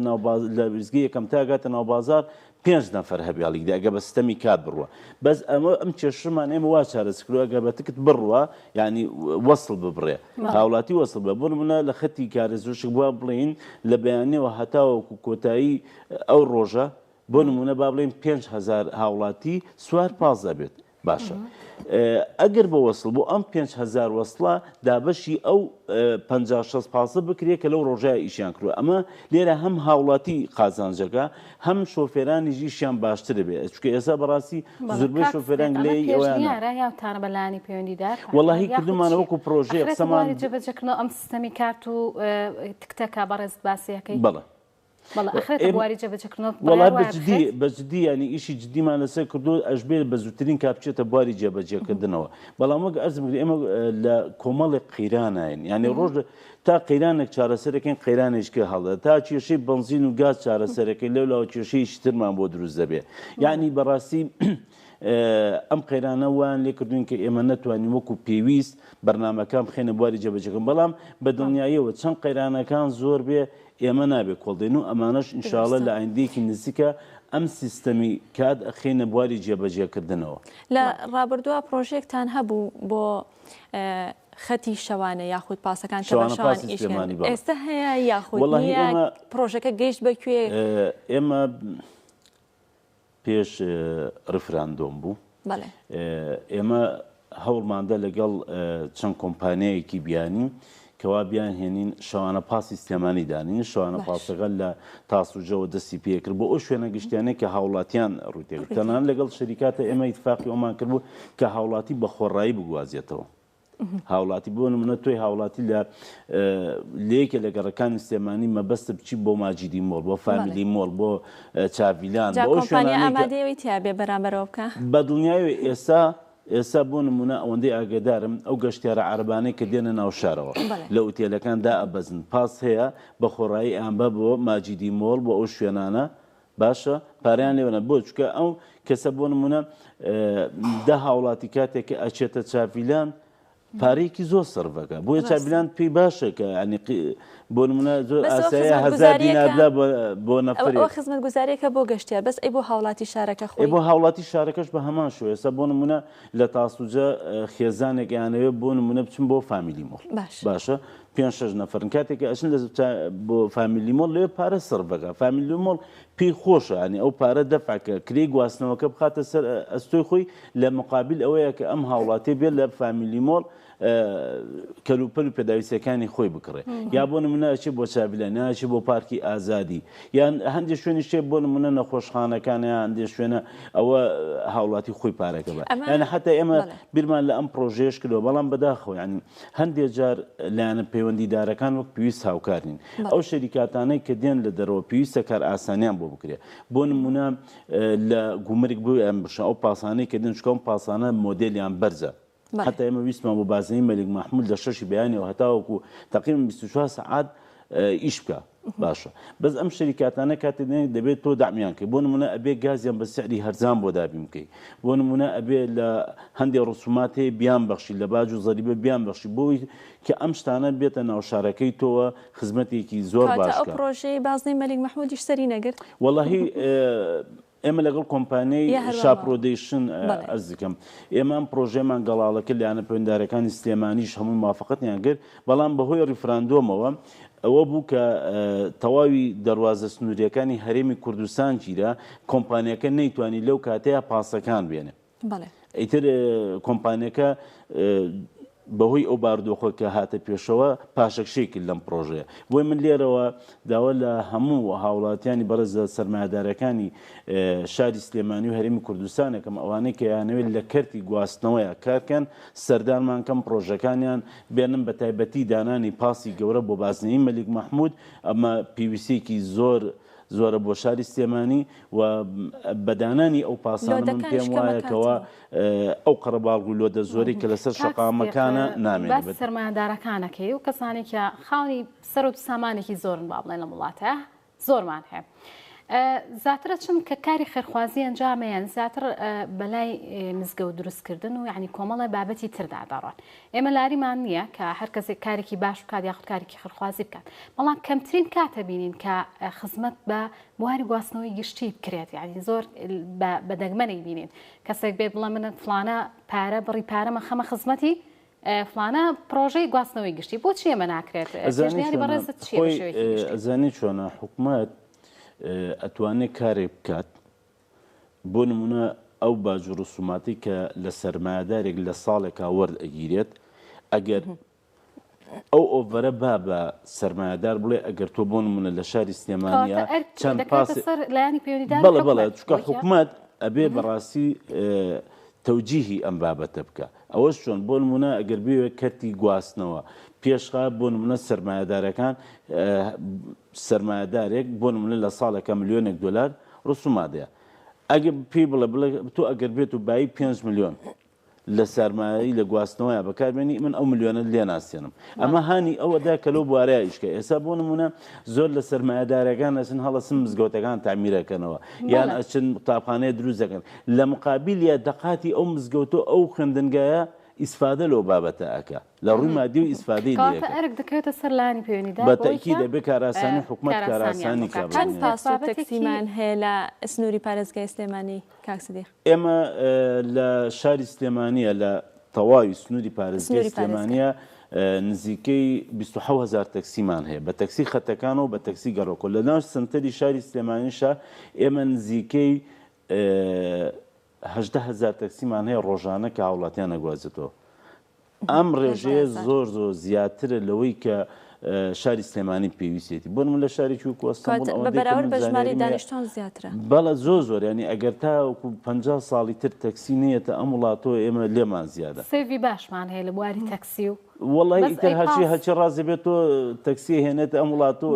F: لە ویزگە یەکەم تاگاتە ناوبازار 5 نەفەر هەبیاڵیکدا ئەگە بە سیستەمی کات بڕوە بەس ئەم کێشەمان ئێمە وا چارەسکرۆ ئەگە بە تکت بڕوە ینی وەسڵ ببڕێ هاوڵاتی وەسڵ بە بۆ نمونە لە خەتی کارێزۆشک بووە بڵین لە بەیانەوە هەتاوەکو کۆتایی ئەو ڕۆژە بۆ نمونە با بڵین 5,000 هاوڵاتی سوار پاس دەبێت باشە ئەگەر بە وەسڵ بۆ ئەم 5,000 وەسڵە دابەشی ئەو 50-60 پاسە بکرێت کە لەو ڕۆژای ئیشیان کردووە ئەمە لێرە هەم هاوڵاتی قازانجەکە هەم شۆفێرانی ژیشیان باشتر بێت چکە ئێستا بەڕاستی زۆربەی شۆفێران لێی
B: ئەویانتانە بەلایانی پەیوەندیدار
F: وەڵاهی کردمانە وەکو پرۆژەیە قسەمان
B: جێبەجێکردنەوە ئەم سیستەمی کات و تکتەکە بەڕێز باسیەکەی
F: بەڵێ
B: بەڵێ ئەخرێتە بواری جێبەجێکردنەوە
F: وڵات بەجددی ینی ئیشی جددیمان لەسەر کردو ئەژبێ بە زووترین کا بچێتە بواری جێبەجێکردنەوە بەڵام وەک ئەرز بگرێ ئێمە لە کۆمەڵێک قیرانین ینی ڕۆژ تا قیرانێک چارەسەرەکەین قیرانێشکە هەڵدا تا کێشەی بنزین و گاز چارەسەرەکەی لەولاوە کێشەی شترمان بۆ دروست دەبێ یعنی بەڕاستی ئەم قەیرانە وان لێ کردوین کە ئێمە نەتوانین وەکو پێویست بەرنامەکان بخێنە بواری جێبەجێکردن بەڵام بە دڵنیاییەوە چەند قەیرانەکان زۆر بێ ئێمە نابێ کۆڵدێن و ئەمانەش ئینشاڵە لە ئایندەیەکی نزیکە ئەم سیستەمی کات ئەخێنە بواری جێبەجێکردنەوە.
A: لە ڕابردووە پرۆژێکتان هەبوو بۆ خەتی شەوانە یاخود پاسەکان کە بە شەوان ئیشکەن ئێستا هەیە یاخود پرۆژەکە گەیشت بەکوێ؟
F: ئێمە پێش ڕفراندۆم بوو ئێمە هەوڵماندا لەگەڵ چەند کۆمپانیایەکی بیانی کەوا بیان هێنین شەوانە پاسی سلێمانی دانین شەوانە پاسەکە لە تاسوجەوە دەستی پێکرد بۆ ئەو شوێنە گشتیانەیە کە هاوڵاتیان ڕووتێکرد تەنان لەگەڵ شەریکاتە ئێمە ئیتفاقی ئەومان کردبوو کە هاوڵاتی بە خۆڕایی بگوازێتەوە هاوڵاتی بۆ نمونە تۆی هاوڵاتی لە لەیەکە لە گەڕەکانی سلێمانی مەبەستە بچی بۆ ماجیدی مۆڵ بۆ فامیلی مۆڵ بۆ چاڤیلان بۆ
A: ئامادەیەوەی تیا بێ بەرامبەرەوە بکە
F: بە دڵنیاوی ئێستا بۆ نمونە ئەوەندەی ئاگدارم ئەو گەشتیارە عەربانەی کە دێنە ناو شارەوە لە ئوتێلەکاندا ئەبەزن پاس هەیە بە خۆڕایی ئەمبە بۆ ماجیدی مۆڵ بۆ ئەو شوێنانە باشە پاریان لێوەنە بۆ چکە ئەو کەسە بۆ نمونە دە هاوڵاتی کاتێککە ئەچێتە چاڤیلان پارەیەکی زۆر سەرڤەکە بۆیە چاڤیلان پێی باشە کە بۆ نمونە زۆر ئاسایە 1000 دیناردا بۆ نەفرێک
A: ئەو خزمەت گوزاریەکە بۆ گەشتیار بەس ئەی بۆ هاوڵاتی شارەکە خۆی
F: بۆ هاوڵاتی شارەکەش بە هەمان شوێ ئێستا بۆ نمونە لە تاسوجە خێزانێک یانەوێ بۆ نمونە بچم بۆ فامیلی مۆڵ باشە 5-6 نەفرن کاتێککە ئەچن بۆ فامیلی مۆڵ لێ پارە سەرڤەکە فامیلی مۆڵ پێی خۆشە ئەنی ئەو پارە دەفعکە کرێ گواستنەوەکە بخاتە سەر ئەستۆی خۆی لە مقابل ئەوەیە کە ئەم هاوڵاتی بێت لە فامیلی مۆڵ کەلوپەل و پێداویستەکانی خۆی بکڕێ یا بۆ نمونە ئەچێ بۆ چاڤیلان ناچێ بۆ پارکی ئازادی یان هەندێک شوێنی شتێ بۆ نمونە نەخۆشخانەکانە هەندێک شوێنە ئەوە هاوڵاتی خۆی پارەکە بە یانە حتا ئێمە بیرمان لە ئەم پرۆژێش کردەوە بەڵام بەداخەوە ینی هەندێک جار لایەنە پەیوەندیدارەکان وەک پێویست هاوکارین ئەو شەریکاتانەی کە دێن لە دەرەوە پێویستە کار ئاسانیان بۆ بکرێ بۆ نمونە لە گومرگ بوو ئەم بشە ئەو پاسانەی کە دێن چکەم پاسانە مۆدێلیان بەرزە حتى ئێمە ویستمان بۆ بازنەی مەلک مەحموود لە شەشی بەیانیەوە هەتاوەکو تقریبا 24 ساعات ئیش بکە باشە بەس ئەم شەریکاتانە کاتێ دەبێت تۆ دامیان کە بۆ نمونە ئەبێ گازیان بە سعری هەرزان بۆ دابین بکەیت بۆ نمونە ئەبێ لە هەندێک ڕسومات هەیە بیان بەخشی لە باج و زەریبە بیان بەخشی بۆی کە ئەم شتانە بێتە ناو شارەکەی تۆوە خزمەتێکی زۆر باشە.
A: ئەو پرۆژەی بازنەی مەلک مەحموودیش سەری نەگرت
F: وەڵاهی ئێمە لەگەڵ کۆمپانیای شاپرۆدەیشن ئەرز دەکەم ئێمە ئەم پرۆژێمان گەڵاڵەکە لایەنە پەیوەنددارەکانی سلێمانیش هەموو موافقەتیان کرد بەڵام بەهۆی ڕیفراندۆمەوە ئەوە بوو کە تەواوی دەواازە سنووریەکانی هەرێمی کوردستان گیرە کۆمپانیەکە نەیتوانی لەو کاتەیە پاسەکان بێنێ ئیتر کۆمپانیەکە بەهۆی ئەو باردۆخۆ کە هاتە پێشەوە پاشەکشێکی لەم پرۆژەیە بۆی من لێرەوە داوا لە هەموو هاوڵاتیانی بەڕێز سەرمایه‌دارەکانی شاری سلێمانی و هەرێمی کوردستانێکم ئەوانەی کە یانەوێت لە کەرتی گواستنەوەیە کارکەن سەردانمان کەم پرۆژەکانیان بێنن بە تایبەتی دانانی پاسی گەورە بۆ بازنەی مەلک مەحموود ئەمە پێویستێکی زۆرە بۆ شاری سلێمانی و بەدانانی ئەو پاسانە من پێم وایەکەوە ئەو قەرەباڵغ و لۆدە زۆری کە لەسەر شەقامەکانە نامێنێت
B: بەس سەرمایه‌دارەکانەکەی و کەسانی کە خاوەنی سەر و سامانێکی زۆرن با بڵێن لە وڵاتە زۆرمان هەیە زیاترە چون کە کاری خێرخوازی ئەنجامەیەن زیاتر بەلای مزگەوت دروستکردن و یعنی کۆمەڵی بابەتی تردا دەڕۆن ئێمە لاریمان نییە کە هەر کەسێک کارێکی باش بکات یاخود کارێکی خێرخوازی بکات بەڵام کەمترین کاتە بینین کە خزمەت بە بواری گواستنەوەی گشتی بکرێت یعنی زۆر بە دەگمەنێک بینین کەسێک بێ بڵێ من فلانە پارە بڕی پارەمە خەمە خزمەتی فلانە پرۆژەی گواستنەوەی گشتی بۆ چی ئێمە ناکرێت ژێرنیاری بەڕێزت چیە
F: ئەزانی چۆنە حکوومەت ئەتوانێت کارێک بکات بۆ نمونە ئەو باج و ڕسوماتی کە لە سەرمایه‌دارێک لە ساڵێکا وەرد ئەگیرێت ئەگەر ئەو ئۆڤەرە بە سەرمایه‌دار بڵێ ئەگەر تۆ بۆ نمونە لە شاری سلێمانیا چەند پاس بەڵێ چکە حکوومەت ئەبێ بەڕاستی تەوجیهی ئەم بابەتە بکە ئەوە چۆن بۆ نمونە ئەگەر بێوێت کەرتی گواستنەوە پێشخا بۆ نمونە سەرمایەدارەکان سەرمایەدارێک بۆ نمونە لە ساڵێکە ملیۆنێک دلار ڕسومادەیە ئەگە پێی بڵێ تۆ ئەگەر بێت و بایی 5 ملیۆن لە سەرمایی لە گواستنەوەیە بەکاربێنی من ئەو ملیۆنە لێ ناسیێنم ئەمە هانی ئەوەدا کە لەو بوارەیە ئیشکە ئێستا بۆ نمونە زۆر لە سەرمایەدارەکان ئەچن هەڵەسن مزگەوتەکان تعمیرەکەنەوە یان ئەچن قوتابخانەیە دروست دەکەن لە مقابلیە دەقاتی ئەو مزگەوتە ئەو خوێندنگایە ئیسفادە لەو بابەتە ئەکە لە ڕووی مادی و ئیسفادەی
B: ئەرک دەکەوێتە سەر لانی پەیوەندیدا
F: بە تەکید دەبێت کاراسانی حکومەت کاراسانی
A: چەند پاس و تەکسیمان هەیە لە سنووری پارێزگای سلێمانی کاک سدیق؟
F: ئێمە لە شاری سلێمانیە لە تەواوی سنووری پارێزگای سلێمانیە نزیکەی 27,000 تەکسیمان هەیە بە تەکسی خەتەکان و بە تەکسی گەڕۆکۆ لە ناو سنتەری شاری سلێمانیشە ئێمە نزیکەی 18,000 تەکسیمان هەیە ڕۆژانە کە هاوڵاتیان نەگوازێتەوە ئەم ڕێژەیە زۆر زیاترە لەوەی کە شاری سلێمانی پێویستێتی بۆ نمونە لە شارێکی وەکو ئەستەمبوڵ
A: بەراورد بە ژماری دانیشتوان زیاترە
F: بەڵە زۆر ینی ئەگەر تاوەکو 50 ساڵی تر تەکسی نیەتە ئەم وڵاتەوە ئێمە لێمان زیادە
B: سێوی باشمان هەیە لە بواری تەکسی و
F: وڵی ئیتر هەچی ڕازی بێت تۆ تەکسی هێنێتە ئەم وڵاتەوە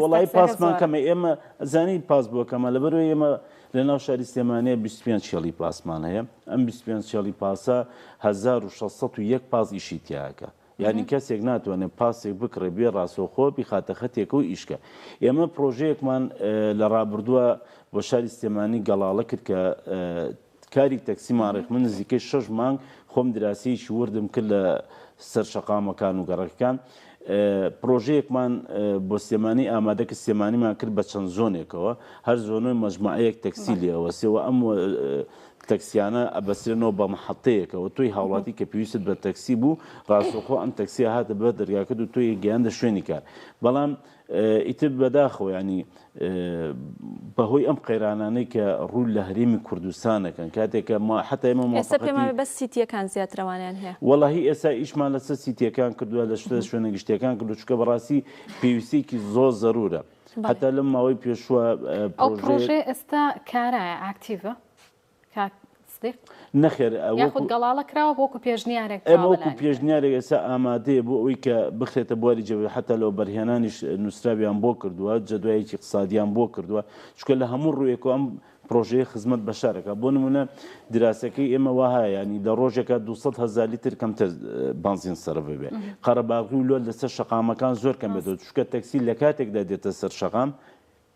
F: وڵی پاسمان کەمە ئێمە زانی پاس بووە کەمە لەبەرەوەی ئێمە لە ناو شاری سلێمانیە 25 چێڵی پاسمان هەیە ئەم 25 چێڵی پاسە 1601 پاس ئیشی تیاکە یعنی کەسێک ناتوانێت پاسێک بکڕێ بێ ڕاستەوخۆ بیخاتە خەتێکە و ئیشکە ئێمە پرۆژەیەکمان لە ڕابردووە بۆ شاری سلێمانی گەڵاڵە کرد کە کاری تەکسیمان ڕێک من نزیکەی 6 مانگ خۆم دراسیەکی وردم کرد لە سەر شەقامەکان و گەڕەکەکان پرۆژەیەکمان بۆ سلێمانی ئامادە کە سلێمانیمان کرد بە چەند زۆنێکەوە هەر زۆنەی مەجموعەیەک تەکسی لێەوە سێوە ئەم تەکسیانە ئەبەسرێنەوە بە محەتەیەکەوە تۆی هاوڵاتی کە پێویست بە تەکسی بوو ڕاستەوخۆ ئەم تەکسیە هاتە بە دەرگاکرد و تۆی گەیاندە شوێنی کار بەڵام ئیتر بەداخەوە ینی بەهۆی ئەم قەیرانانەی کە ڕوو لە هەرێمی کوردستانەکەن کاتێکە حتا ئێمە
A: ئێستا پێمان بە سیتیەکان زیاترەوانیان هەیە
F: وەڵاهی ئێستا ئیشمان لەسەر سیتیەکان کردووە لە شوێنە گشتیەکان کردو چکە بەڕاستی پێویستێکی زۆر زەرورە حتا لەم ماوەی پێشووە
B: ئەو پرۆژێ ئێستا کارایە ئاکتیڤە
F: نەخێر
B: یاخود گەڵاڵە کراوە بۆکو پێشنیارێک
F: ئەمەوەکو پێشنیارێک ئێستا ئامادەیە بۆ ئەوی کە بخرێتە بواری جەوی حتا لەو بەرهێنانیش نووسراویان بۆ کردووە جەدوایەکی اقتصادیان بۆ کردووە چکە لە هەموو ڕوویەکە ئەم پرۆژەیە خزمەت بە شارەکە بۆ نمونە دراسەکەی ئێمە وایە ینی لە ڕۆژێکە 200,000 لیتر کەمتر بنزین سەرف بێ قەرەباغی و لۆ لەسەر شەقامەکان زۆر کەم بێتەوە چکە تەکسی لە کاتێکدا دێتە سەر شەقام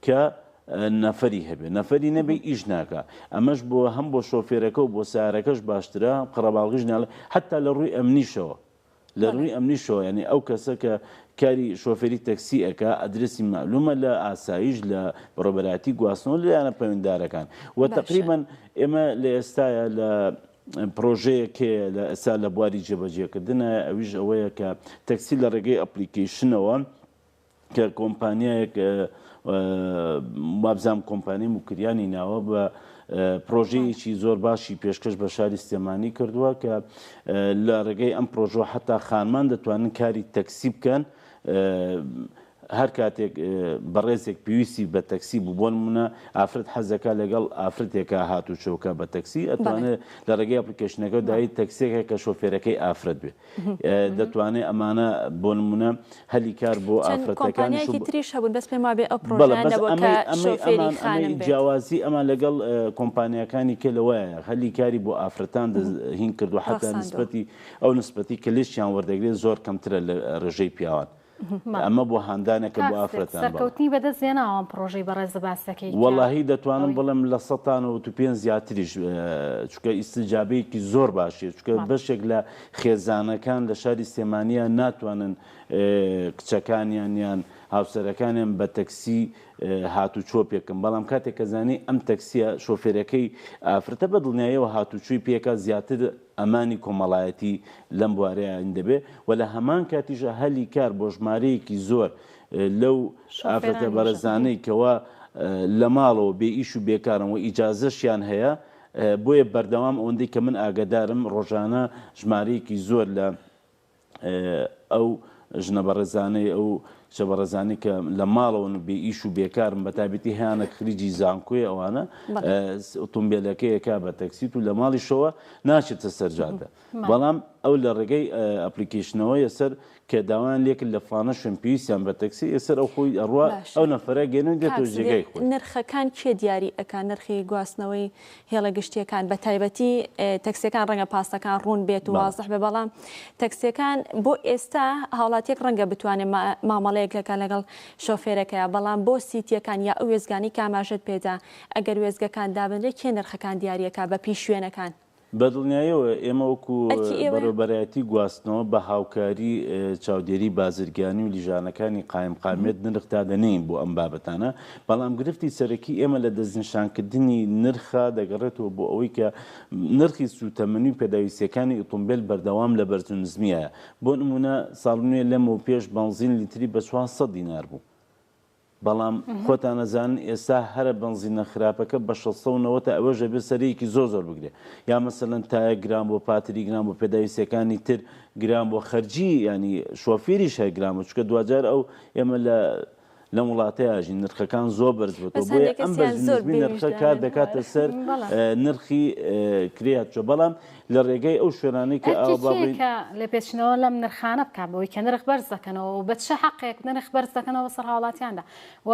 F: کە نەفەری هەبێ نەفەری نەبێ ئیش ناکە ئەمەش بۆ هەم بۆ شۆفێرەکە و بۆ سیارەکەش باشترە قەرەباڵغیش ناڵێ حتا لە ڕووی ئەمنیشەوە لە ڕووی ئەمنیشەوە ینی ئەو کەسە کە کاری شۆفێری تەکسی ئەکە ئەدرسی معلومە لە ئاسایش لە بەڕێبەراتی گواستنەوە لەلایەنە پەیوەنددارەکان و تقریبان ئێمە لە ئێستاە لە پرۆژەیەکێ لە ئێستا لە بواری جێبەجێکردنە ئەویش ئەوەیە کە تەکسی لە ڕێگەی ئەپلیکیشنەوە کە کۆمپانیایەک وابزام کۆمپانی موکریانی ناوە بە پرۆژەیەکی زۆر باشی پێشکەش بە شاری سلێمانی کردووە کە لە ڕێگەی ئەم پرۆژۆ حتا خانمان دەتوانن کاری تەکسی بکەن هەر کاتێک بەڕێزێک پێویستی بە تەکسی بوو بۆ نمونە ئافرەت حەزەکە لەگەڵ ئافرەتێکە هاتو چۆکە بە تەکسی ئەتوانێت لە ڕێگەی ئەپلیکیشنەکە دایی تەکسێکە کە شۆفێرەکەی ئافرەت بێ دەتوانێت ئەمانە بۆ نمونە هەلی کار بۆ ئافرەتەکانی
A: تریش هەبوون بەس پێم وابێ ئەو پرۆژانەوە کە شۆفێری خانم بێت
F: جیاوازی ئەمان لەگەڵ کۆمپانیەکانی کە لەوەیە هەلی کاری بۆ ئافرەتان هین کردو حتا نسبەتی ئەو نسبەتی کە لێشیان وەردەگرێت زۆر کەمترە لە ڕێژەی پیاوان ئەمە بۆ هاندانێکە بۆ ئافرەتان
B: سەرکەوتنی بەدەستێناوە پرۆژەی بەڕێزە باسەکەی
F: وەڵاهی دەتوانم بڵم لە 195 زیاتریش چکە ئیستیجابەیەکی زۆر باشیە چکە بەشێک لە خێزانەکان لە شاری سلێمانیە ناتوانن کچەکانیان یان هاوسەرەکانیان بە تەکسی هاتوچۆ پێکەم بەڵام کاتێک کە زانی ئەم تەکسیە شۆفێرەکەی ئافرەتە بە دڵنیاییەوە هاتوچووی پێکە زیاتر ئەمانی کۆمەڵایەتی لەم بوارەیان دەبێ و لە هەمان کاتیژە هەلی کار بۆ ژمارەیەکی زۆر لەو ئافرەتە بەرەزانەی کەەوە لە ماڵەوە بێ ئیش و بێکارم و ئیجازەشیان هەیە بۆیە بەردەوام ئەوەندەی کە من ئاگدارم ڕۆژانە ژمارەیەکی زۆر لە ئەو ژنە بەڕێزانەی ئەو شە بەڕێزانی کە لە ماڵەوە بێ ئیش و بێکارم بە تایبەتی هیانە خریجی زانکۆی ئەوانە ئۆتۆمبیلەکەیەکا بە تەکسیت و لە ماڵیشەوە ناچێتە سەرجادە بەڵام ئەو لە ڕێگەی ئەپلیکیشنەوە یەسەر کە داوان لێکن لە فلانە شوێن پێویستیان بە تەکسی ئێسەر ئەو خۆی ئەڕوا ئەو نەفرە گەێنن دێتەوە جێگای خۆی.
A: نرخەکان کێ دیاری ئەکان نرخی گواستنەوەی هێڵە گشتیەکان بە تایبەتی تەکسیەکان ڕەنگە پاسەکان ڕوون بێت و وازح بێ بەڵام تەکسیەکان بۆ ئێستا هاوڵاتیەک ڕەنگە بتوانێت مامەڵەیەک لەکە لەگەڵ شۆفێرەکەیە بەڵام بۆ سیتیەکان یا ئەو وێزگانی کاماژت پێدا ئەگەر وێزگەکان دابنرێت کێ نرخەکان دیاریەکە بە پیش شوێنەکان.
F: بە دڵنیاییەوە ئێمە وەکو بەڕێوەبەرایەتی گواستنەوە بە هاوکاری چاودێری بازرگانی و لیژانەکانی قایمقامێت نرخ دادەنین بۆ ئەم بابەتانە بەڵام گرفتی سەرەکی ئێمە لە دەستنیشانکردنی نرخە دەگەڕێتەوە بۆ ئەوەی کە نرخی سوتەمەنی و پێداویستیەکانی ئۆتۆمبیل بەردەوام لە بەرزونزمیایە بۆ نمونە ساڵ نوێ لەمەوە پێش بنزین لیتری بە 400 دینار بوو. بەڵام خۆتان نەزان ئێستا هەرە بنزینە خراپەکە بە 690 ئەوەژە بێ سەرەیەکی زۆر بگرێ یا مەسەلەن تایە گرام بۆ پاتری گرام بۆ پێداویستەکانی تر گرام بۆ خەرجی ینی شۆفێریش هەیە گرامە چکە دوجار ئەو ئێمە لە وڵاتەیەژین نرخەکان زۆر بەرز بێتەوە بۆیە ئەم بەرزنزمی نرخە کار دەکاتە سەر نرخی کرێات چۆ بەڵام لە ڕێگەی ئەو شوێنانەی کە
B: لە پێچنەوە لەم نرخانە بکە بەوەی کە نرخ بەرز دەکەنەوە و بە چه حەقێک نرخ بەرز دەکەنەوە سەر هاوڵاتیاندا و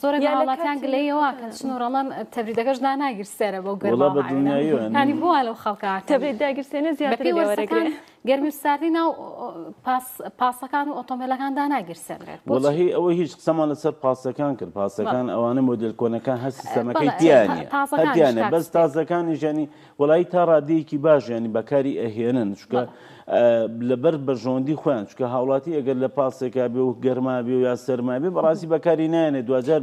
B: زۆرێک هاوڵاتیان گلەیەوە کە چنوڕەڵەن تەبریدەکەش داناگیر سێرە بەو گەرمانی بووە لەو خەڵکە
A: تەبرید داگیرسێنە زیاتر لێوەرەگرێت
B: گەرمی ساردی ناو پاسەکان و ئۆتۆمبیلەکان داناگیر سێرێت
F: وڵاهی ئەوە هیچ قسەمان لەسەر پاسەکان کرد پاسەکان ئەوانە مۆدل کۆنەکان هەست سیستەمەکەی دیانە بەس تازەکانی ژانی وڵایی تا ڕادەیەکی باش ینی بەکاری ئەهێنن چکە لەبەر بەژۆندی خۆیان چکە هاوڵاتی ئەگەر لە پاسێکا بێ و گەرما بێ و یا سەرما بێ بەڕاستی بەکاری نایەنێ دوجار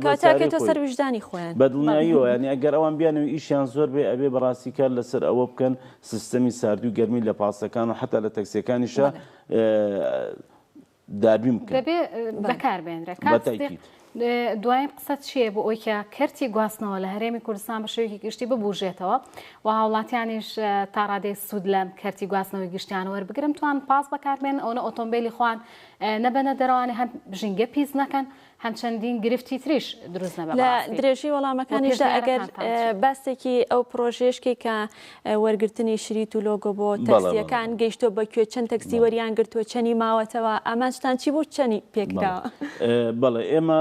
A: سەر وجدانی خۆیان
F: بەدڵنیاییەوە ینی ئەگەر ئەوان بیانەوە ئیشیان زۆر بێ ئەبێ بەڕاستی کار لەسەر ئەوە بکەن سیستەمی ساردی و گەرمی لە پاسەکان و حتا لە تەکسیەکانیشە دابین بکەن
B: دەبێ بەکاربێنرێت دوایین قسە چییە بۆ ئەوی کە کەرتی گواستنەوە لە هەرێمی کوردستان بە شێوەیەکی گشتی ببوژێتەوە و هاوڵاتیانیش تا ڕادەی سوود لەم کەرتی گواستنەوەی گشتیان وەربگرن توان پاس بەکاربێن ئەوە ئۆتۆمبیلی خوان نەبەنە دەروانێ هەم ژینگە پیس نەکەن هەم چەندین گرفتی تریش دروست نەبێت.
A: لە درێژی وەڵامەکانیشدا ئەگەر باستێکی ئەو پرۆژێشکی کە وەرگرتنی شریت و لۆگۆ بۆ تەکسیەکان گەیشتۆ بەکوێ چەند تەکسی وەریان گرتووە چەنی ماوەتەوە ئامانجتان چی بوو چەنی پێکراوە؟
F: بەڵێ ئێمە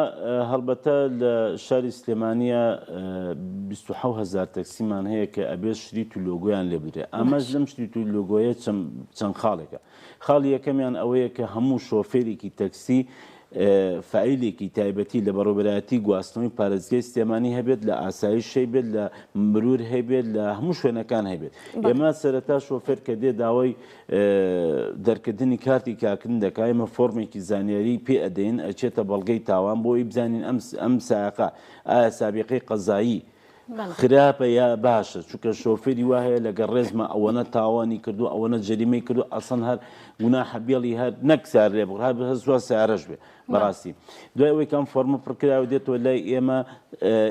F: هەڵبەتە لە شاری سلێمانیە 27,000 تەکسیمان هەیە کە ئەبێت شریت و لۆگۆیان لێ بدرێت ئاماژ لەم شریت و لۆگۆیە چەند خاڵێکە خاڵی یەکەمیان ئەوەیە کە هەموو شۆفێرێکی تەکسی فعیلێکی تایبەتی لە بەڕێوەبەرایەتی گواستنەوەی پارێزگای سلێمانی هەبێت لە ئاسایش هەیبێت لە مرور هەیبێت لە هەموو شوێنەکان هەیبێت ئێمە سەرەتا شۆفێر کە دێ داوای دەرکردنی کارتی کاکردن دەکات ئێمە فۆرمێکی زانیاری پێ ئەدەین ئەچێتە بەڵگەی تاوان بۆی بزانین ئەم سایقە ئایا سابقەی قەزایی خراپە یا باشە چونکە شۆفێری وایە لەگەڵ ڕێزمە ئەوەنە تاوانی کردو ئەوەنە جەریمەی کردو ئەسەن هەر گوناحە بێڵی هەر نەک سار لێ بڕ هەر زووە سیارەش بێ بەڕاستی دوای ئەوەی کەم فۆرمە پڕکراوە دێتەوە لای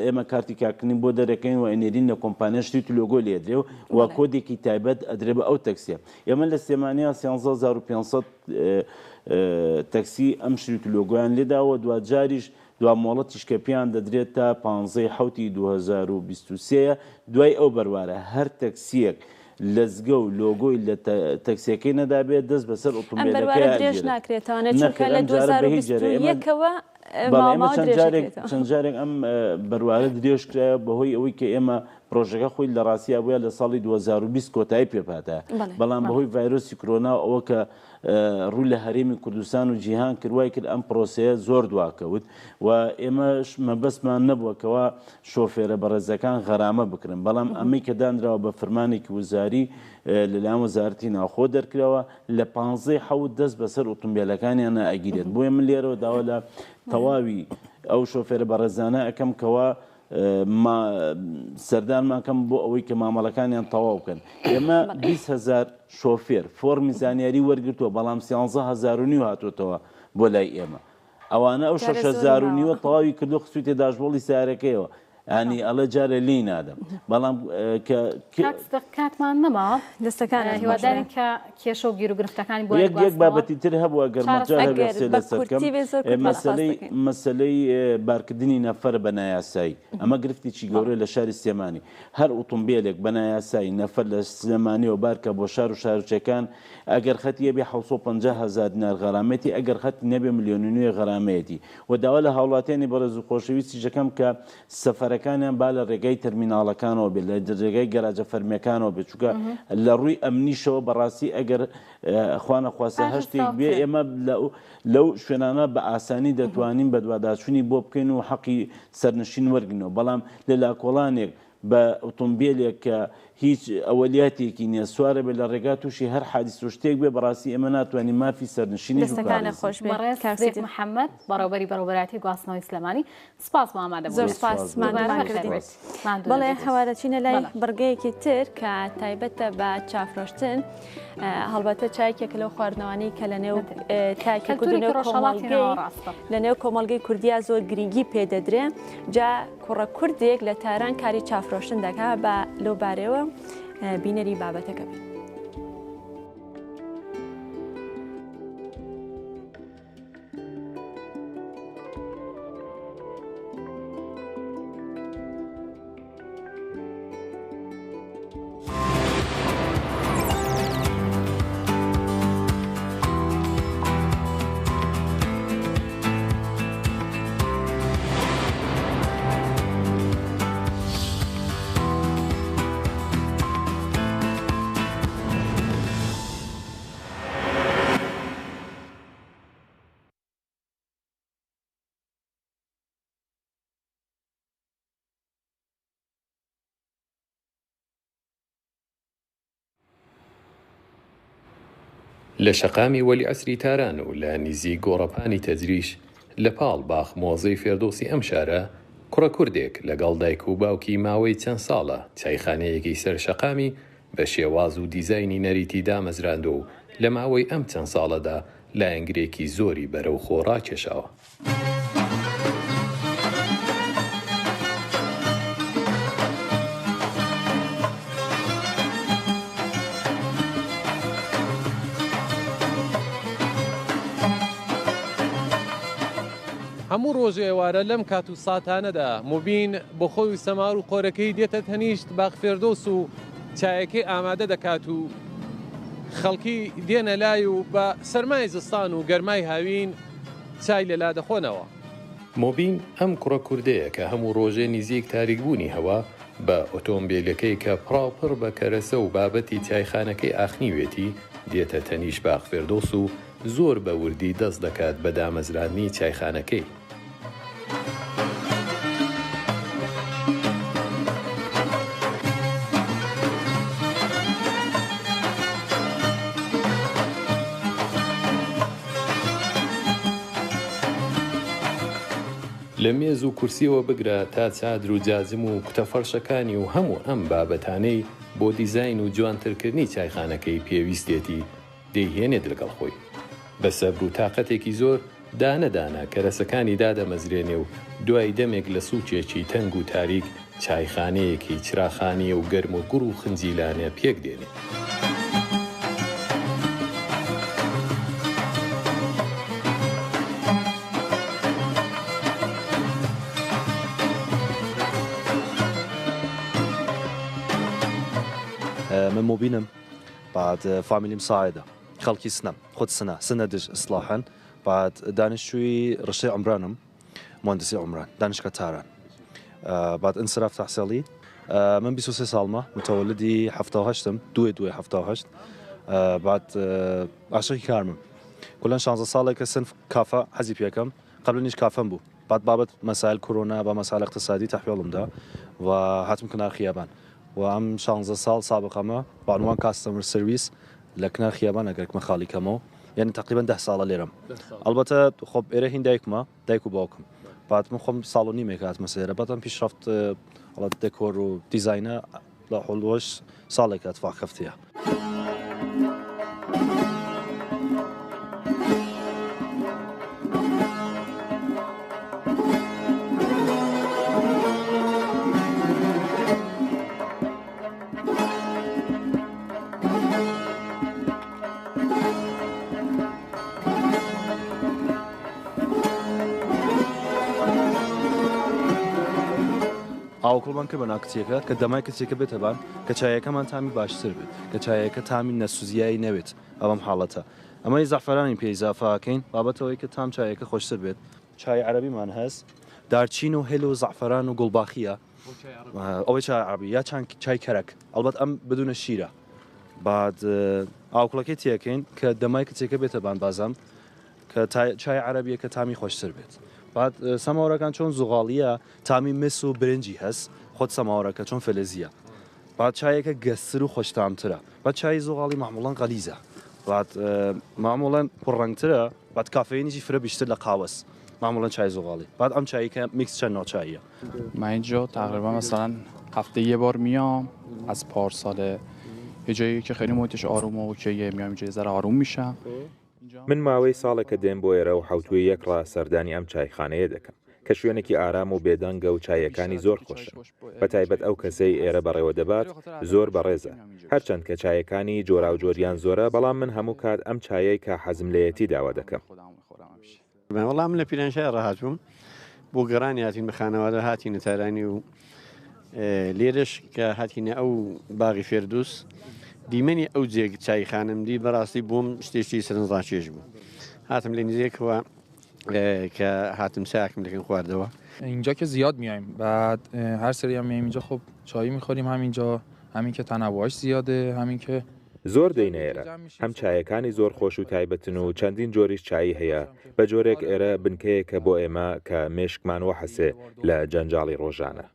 F: ئێمە کارتی کاکردنی بۆ دەرەکەین و ئەنێرین لە کۆمپانیا شریت و لۆگۆ لێدرێ و کۆدێکی تایبەت ئەدرێ بە ئەو تەکسیە ئێمە لە سلێمانیا 13500 تەکسی ئەم شریت و لۆگۆیان لێداوە دوجاریش دوا مۆڵەتیش کە پێیان دەدرێت تا 15/7/2023 دوای ئەو بەروارە هەر تەکسیەک لەزگە و لۆگۆی لە تەکسیەکەی نەدابێت دەست بەسەر
A: ئۆتۆمبیلەکەی درێژ ناکرێتەوە چونکە لە 2021ەوە
F: چەند جارێک ئەم بەروارە درێژ کرایە بەهۆی ئەوەی کە ئێمە پرۆژەکە خۆی لە ڕاستیا بووە لە ساڵی 2020 کۆتایی پێپاتە بەڵام بەهۆی ڤایرۆسی کۆرۆنا ئەوە کە ڕووی لە هەرێمی کوردستان و جیهان کردوای کرد ئەم پرۆسەیە زۆر دواکەوت و ئێمەش مەبەستمان نەبووەکەوە شۆفێرە بەڕێزەکان غەرامە بکرن بەڵام ئەمەی کە دانراوە بە فەرمانێکی وزاری لەلایەن وەزارەتی ناوخۆ دەرکراوە لە 15/7 دەست بەسەر ئۆتۆمبیلەکانیانە ئەگیرێت بۆیە من لێرەوە داوا لە تەواوی ئەو شۆفێرە بەڕێزانە ئەەکەم کەوە سەردانمانکەم بۆ ئەوەی کە مامەڵەکانیان تەواو بکەن ئێمە 20,000 شۆفێر فۆرمی زانیاری وەرگرتووە بەڵام 13,500 هاتوۆتەوە بۆ لای ئێمە ئەوانە ئەو 6,500 تەواوی کردو خسووی تێداژبۆڵی سیارەکەیەوە ینی ئەڵە جارە لی نادەم بەڵام
B: کاتمان نەما
A: دەستەکان
B: هیوادارین کە کێشە و گیر و گرفتەکانی بۆ
F: یەک بابەتی تر هەبووە گەرمەجار هەبێت لەسەرکەم مەسلەی بارکردنی نەفەر بە نایاسایی ئەمە گرفتێکی گەورە لە شاری سلێمانی هەر ئۆتۆمبیلێک بە نایاسایی نەفەر لە سلێمانیەوە بارکە بۆ شار و شارچەکان ئەگەر خەتی هەبێ 750,000 دینار غەرامەتی ئەگەر خەت نەبێ 1.5 ملیۆن غەرامەیەتی و داوا لە هاوڵاتیانی بەڕێز و خۆشەویستی یەکەم کە سەفەرەکانیان با لە ڕێگەی تەرمیناڵەکانەوە بێت لە ڕێگەی گەراجە فەرمیەکانەوە بێت چونکە لە ڕووی ئەمنیشەوە بەڕاستی ئەگەر خوانەخواسە هەشتێک بێ ئێمە لەو شوێنانە بە ئاسانی دەتوانین بە دوواداچوونی بۆ بکەین و حەقی سەرنشین وەرگنەوە بەڵام لە لاکۆڵانێک بە ئۆتۆمبیلێک کە هیچ ئەوەلیاتێکی نییە سوارە بێت لە ڕێگا تووشی هەر حادیث و شتێک بێ بەڕاستی ئێمە ناتوانین مافی سەرنشینی
A: دەستەکانە خۆش
B: بێت محەممەد بەڕێوبەری بەڕێوەبەتی گواستنەوەی سلێمانی سپاس مامادە
A: زۆر بەڵێ هەوارەچینە لای بڕگەیەکی تر کە تایبەتە بە چافرۆشتن هەڵبەتە چایکێک لەو خواردنەوەی کە لە نێو لە نێو کۆمەڵگەی کوردیا زۆر گرنگی پێدەدرێ جا کوڕە کوردێک لە تاران کاری چافرۆشتن دەکا بە لەو بارەوە بینەری بابەتەکە بێت.
H: لە شەقامی وەلی عەسری تاران و لە نزیک گۆڕەپانی تەجریش لە پاڵ باخ مۆزەی فێردۆسی ئەم شارە کوڕە کوردێک لەگەڵ دایک و باوکی ماوەی چەند ساڵە چایخانەیەکی سەر شەقامی بە شێواز و دیزایانی نەریتی دامەزراندۆ و لە ماوەی ئەم چەند ساڵەدا لایەنگرێکی زۆری بەرەو خۆڕا کێشاوە.
I: هەموو ڕۆژ ئێوارە لەم کات و ساتانەدا مبین بۆ خۆی و سەمار و قۆرەکەی دێتە تەنیشت باخ فێردۆس و چایەکەی ئامادە دەکات و خەڵکی دێنە لای و بە سەرمای زستان و گەرمای هاوین چای لەلا دەخۆنەوە.
H: مۆبین ئەم کوڕە کوردەیە کە هەموو ڕۆژێ نزیک تاریکبوونی هەوا بە ئۆتۆمبیلەکەی کە پڕاوپڕ بە کەرەسە و بابەتی چایخانەکەی ئاخنیوێتی دێتە تەنیش باخ فێردۆس و زۆر بە وردی دەست دەکات بە دامەزرانی چایخانەکەی. لە مێز و کورسیەوە بگرە تا چادر و جازم و کتەفەرشەکانی و هەموو ئەم بابەتانەی بۆ دیزاین و جوانترکردنی چایخانەکەی پێویستێتی دەیهێنێت لەگەڵ خۆی. بە سەبر و تااقەتێکی زۆر دانەدانە کەرەسەکانی دادەمەزرێنێ و دوای دەمێک لە سوچێکی تەنگ و تاریک چایخانەیەکی چراخانیە و گەرم و گوڕ و خنجیلانە پێک دێنێ.
J: من مبينم بعد فاميلي مساعدة خلقي سنة خد سنة دج إصلاحا بعد دانشوي رشي عمرانم مهندسي عمران دانش كتاران بعد انصراف تحصيلي من بيسوسي سالمة متولدي حفظة وهشتم دوي حفظة وهشت بعد عشري كارمم كلن شانزة صالة كسنف كافة حزي بيكم قبل نيش كافة بو بعد بابت مسائل كورونا بمسائل اقتصادي تحويلهم ده وهاتم كنا خيابان وام 16 سال سابقا بعنوان كاستمر سيرفيس لكنا خيابان اگرك مخالي كمو يعني تقريبا 10 سال ليرم البته خب ارهين دايكما دايكو باوكم بعد مخم صالوني ميكات مسيره بعدم پیشرفت على ديكور و ديزاينر لا حلوش سالك اتفاق خفتيها هاوکڵمان کرد بە ناکچێکە کە دەمای کچێکە بێتەبان کە چایەکەمان تامی باشتر بێت کە چایەکە تامی نەسوزیایی نەوێت ئەوەم حاڵەتە ئەمەی زەعفەرانی پێی ئیزافاکەین بابەتەوەی کە تام چایەکە خۆشتر بێت چای عەرەبیمان هەست دارچین و هێل و زەعفەران و گوڵباخیە ئەوەی چای عەرەبی یا چای کەرک ئەڵبەت ئەم بدونە شیرە بعد ئاوکڵەکەی تیەکەین کە دەمای کچێکە بێتەبان بازم کە چای عەرەبیە کە تامی خۆشتر بێت بعد سەماوەڕەکان چۆن زوغاڵیە تامی مس و برنجی هەست خۆت سەماوەڕەکە چۆن فلزیە بعد چایەکە گەستر و خۆشتامترە بعد چای زوغاڵی معموڵان غەلیزە بعد معموڵان پڕڕەنگترە بعد کافئینیشی فرە بیشتر لە قاوەس معمولا چای زغالی بعد ام چایی که میکس چند نوع چاییه
K: من اینجا تقریبا مثلا هفته یه بار میام از پارسال یه جایی که خیلی محیطش آروم و اوکیه میام اینجا ذره آروم میشم
L: من ماوەی ساڵێکە دێم بۆ ئێرە و حوتوی یەک ڕا سەردانی ئەم چایخانەیە دەکەم کە شوێنێکی ئارام و بێدەنگە و چایەکانی زۆر خۆشە بە تایبەت ئەو کەسەی ئێرە بەڕێوە دەبات زۆر بەڕێزە هەرچەند کە چایەکانی جۆرا و جۆریان زۆرە بەڵام من هەموو کات ئەم چایەی کە حەزم لەیەتی داوا دەکەم
M: وەڵام من لە پیرانشای ڕاهاتووم بۆ گەڕانی هاتین بە خانەوادە هاتینە تارانی و لێرەش کە هاتینە ئەو باغی فێردوس دیمەنی ئەو جێک چایخانم دی بەڕاستی بۆم شتێکی سەرنجڕاکێش بوو هاتم لە نزیکەوە کە هاتم چاکم دەکەن خواردەوە
K: اینجا که زیاد میایم بعد هر سری هم میایم اینجا خب چایی میخوریم همینجا همین که تنوعش زیاده همین که
L: زۆر دەینێرە هەم چایەکانی زۆر خۆش و تایبەتن و چەندین جۆریش چایی هەیە بە جۆرێک ئێرە بنکەیەکە بۆ ئێمە کە مێشکمانوە حەسێ لە جەنجاڵی ڕۆژانە.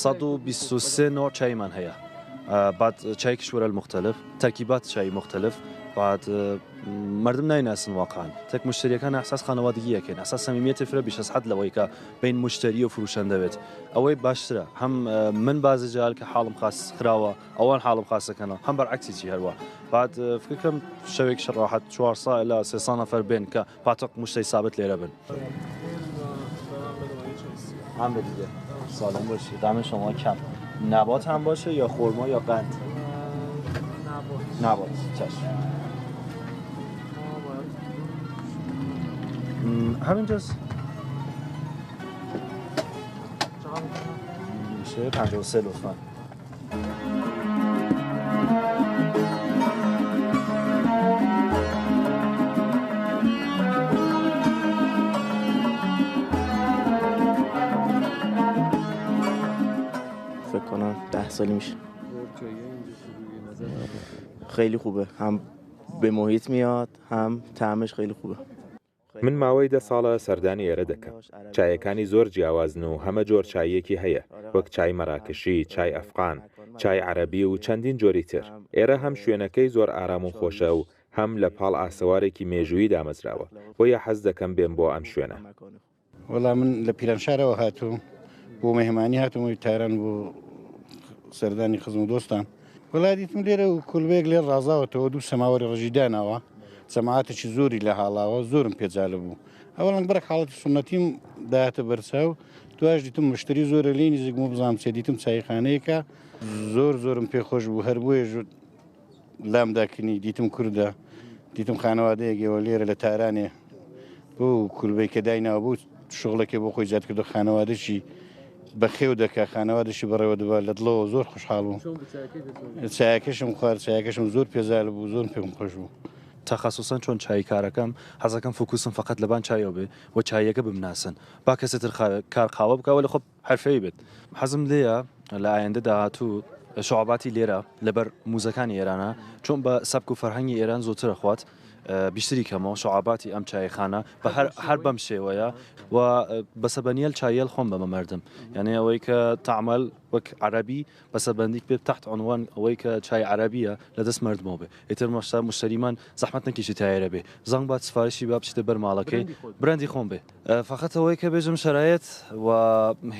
J: صدو 23 نوع چایمان هەیە بعد چای کشورە المختلف ترکیبات چای مختلف بعد مردم نایناسن واقعا تەک مشتریەکان ئەحساس خانەوادگیەکەن ئەساس سەمیمیەتی فرە بیش از حد لەوەی کە بین مشتری و فروشەندە بێت ئەوەی باشترە هەم من بازی جال کە حاڵم خاص خراوە ئەوان حاڵم خاصەکەنەوە هەم بەرعکسیی هەروە بعد فکرم شەوێک ڕاحەت 4 ساعت إلى 300 نفر بین کە پاتۆق مشتری ثابت لێرە بن. هم دیگه سالم باشه دم شما کم نبات هم باشه یا خرما یا قند نبات چشم همینجاست میشه 53 لطفا
N: کنم 10 سالی میشه خیلی خوبه هم به محیط میاد هم طعمش خیلی خوبه
L: من ماوەی 10 ساڵە سەردانی ئێرە دەکەم چایەکانی زۆر جیاوازن و هەمە جۆر چایەکی هەیە وەک چای مەراکشی چای ئەفغان چای عەرەبی و چەندین جۆری تر ئێرە هەم شوێنەکەی زۆر ئارام و خۆشە و هەم لە پاڵ ئاسەوارێکی مێژووی دامەزراوە بۆیە حەز دەکەم بێم بۆ ئەم شوێنە
O: وەڵام من لە پیرانشارەوە هاتووم بۆ مهمانی هاتووم تاران بۆ سەردانی خزم و دۆستان وەڵای دیتم لێرە و کولبەیەک لێر ڕازاوەتەوە دوو سەماوەری ڕەژی داناوە جەماعەتێکی زۆری لە حاڵاوە زۆرم پێجالە بوو ئەوەڵەن بەرەک حاڵەتی سونەتیم داهاتە بەرچاو دوایش دیتم مشتری زۆرە لێ نزیک بوو بزانم چێ دیتم چایخانەیەکە زۆرم پێخۆش بوو هەر بۆیە لامداکردنی دیتم کووردە دیتم خانەوادەیەکەوە لێرە لە تارانێ بۆ کولبەی کە دایناوە بوو شغڵێکی بۆ خۆی زیاد کردو خانەوادەشی بەخێو دەکا خانەوادەشی بەڕێوە دەبات لە دڵەوە زۆر خۆشحاڵ بوو چایەکەشم خوارد چایەکەشم زۆر پێزار بوو زۆر پێم خۆش بوو
J: تخصصا چۆن چایکارەکەم حەزەکەم فۆکوسم فقط لەبان چایەوە بێ و چایەکە بمناسن با کەسێتر کار قاوە بکەوە لە خۆ حرفەی بێت حەزم لێیە لە ئایندە داهاتوو شعباتی لێرە لەبەر موزەکانی ئێرانە چۆن بە سەبک و فەرهەنگی ئێران زۆرترە خوات بیشتری کەمەوە شعباتی ئەم چایخانە بە هەر بەم شێوەیە و بەسەبەنیەل چایەل خۆم بەمە مردم یعنی ئەوەی کە تعمل وەک عەرەبی بەسەبەندی پێ تحت عنوان ئەوەی کە چای عەرەبیە لەدەست مردمەوە بێ ئیتر مشتریمان زەحمەت نەکێشی تایەرە بێ زەنگ بات سفارشی با بچێتە بەر ماڵەکەی برەندی خۆم بێ فقط ئەوەی کە بێژم شرایەت و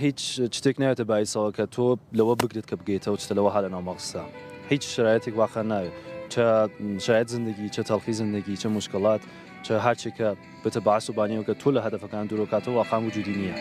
J: هیچ شتێک ناوێتە باعیسەوە کە تۆ لەوە بگرێت کە بگەیتەوە چتە لەوە هەڵە ناومەقستا هیچ شرایەتێک واقع ناوێت چه شاید زندگی چه تەڵخی زندگی چه مشکلات چه هرچی که بت باعث بانی و که طول هدف کان دروکات و واقعا وجودی نیه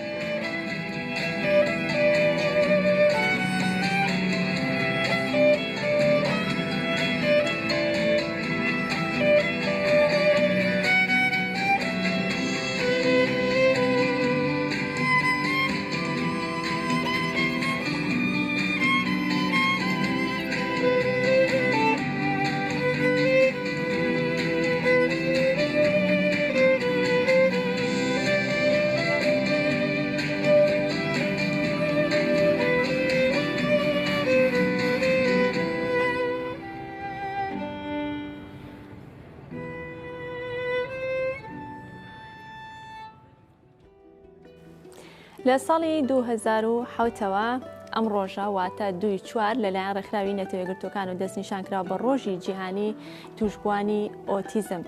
A: لە ساڵی 2007ەوە ئەم ڕۆژە واتە 2/4 لەلایەن ڕێکخراوی نەتەوەیەکگرتوەکان و دەستنیشانکرا بە ڕۆژی جیهانی توشبوانی ئۆتیزم.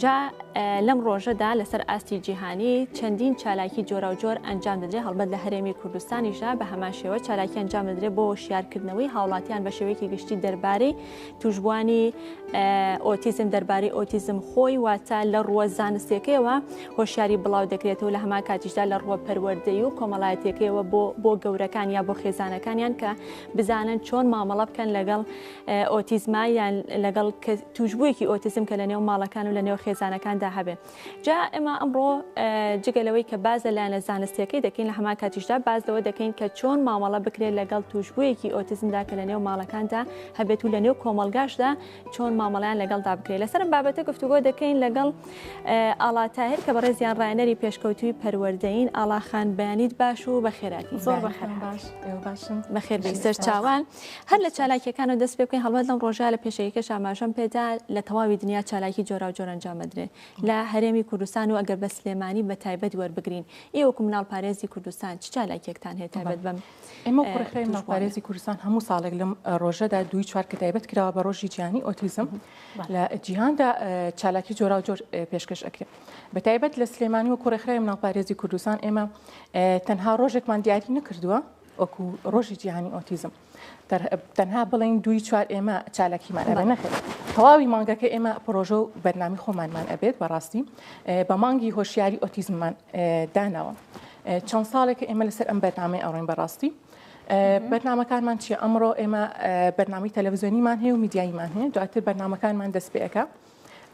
A: جا لەم ڕۆژەدا لەسەر ئاستی جیهانی چەندین چالاکی جۆرە و جۆر ئەنجام دەدرێت هەڵبەت لە هەرێمی کوردستانیشدا بە هەمان شێوە چالاکی ئەنجام دەدرێت بۆ شیارکردنەوەی هاوڵاتیان بە شێوەیەکی گشتی دەربارەی توشبوانی ئۆتیزم دەربارەی ئۆتیزم خۆی واتە لە ڕووە زانستیەکەیەوە هۆشیاری بڵاو دەکرێتەوە لە هەمان کاتیشدا لە ڕووە پەروەردەیی و کۆمەڵایەتیەکەیەوە بۆ گەورەکان یا بۆ خێزانەکانیان کە بزانن چۆن مامەڵە بکەن لەگەڵ ئۆتیزما یان لەگەڵ توشبوویەکی ئۆتیزم کە لە نێو ماڵەکان و لە نێو خێزانەکاندا هەبێت. جا ئێمە ئەمڕۆ جگەلەوەی کە باز لەلایەن لە زانستیەکەی دەکەین لە هەمان کاتیشدا باز لەوە دەکەین کە چۆن مامەڵە بکرێت لەگەڵ توشبوویەکی ئۆتیزمدا کە لە نێو ماڵەکاندا هەبێت و لە نێو کۆمەلگاشدا چۆن مامەڵیان لەگەڵدا بکرێت. لەسەر بابەتە گفتوگۆ دەکەین لەگەڵ ئاڵا تاهیر کە بەڕێزیان ڕایەنەری پێشکەوتووی پەروەردەین. ئاڵا خان بەیانیت باش و بەخێراتی
P: زۆر باشم
A: بەخێر سەرچاوان هەر لە چالاکیەکانەوە دەست پێ بکەین هەڵبەت لەم ڕۆژە لە پێشەیەکەش ئاماژەم پێدا لە تەواوی دنیا چالاکی جۆرا و جۆر ئەنجام بدرێت لە هەرێمی کوردستان و ئەگەر بە سلێمانی بە تایبەت وەربگرین. ئێوەکو مناڵپارێزی کوردستان چ چالاکیەکتان هەیە تایبەت بەم؟
P: ئێمە کوڕەکەی مناڵپارێزی کوردستان هەموو ساڵێک لەم ڕۆژەدا 2/4 کە تایبەت کراوە بە ڕۆژی جیهانی ئۆتیزم لە جیهاندا چالاکی جۆرا و جۆر پێشکەش ئەکرێت. بە تایبەت لە سلێمانی و کوڕەکەی مناڵپارێزی کوردستان ئێمە تەنها ڕۆژێکمان دیاری نەکردووە وەکو ڕۆژی جیهانی ئۆتیزم. تەنها بڵین 2/4 ئێمە چالاکیمان ئەبێ نەکرد. تەواوی مانگەکە ئێمە پرۆژە و بەرنامی خۆمانمان ئەبێت بەڕاستی بە مانگی هۆشیاری ئۆتیزممان داناوە. چەند ساڵێکە ئێمە لەسەر ئەم بەرنامەی ئەڕۆین بەڕاستی. بەرنامەکانمان چیە؟ ئەمڕۆ ئێمە بەرنامەی تەلەڤیزیۆنیمان هەیە و میدیاییمان هەیە، دواتر بەرنامەکانمان دەست پێەکە.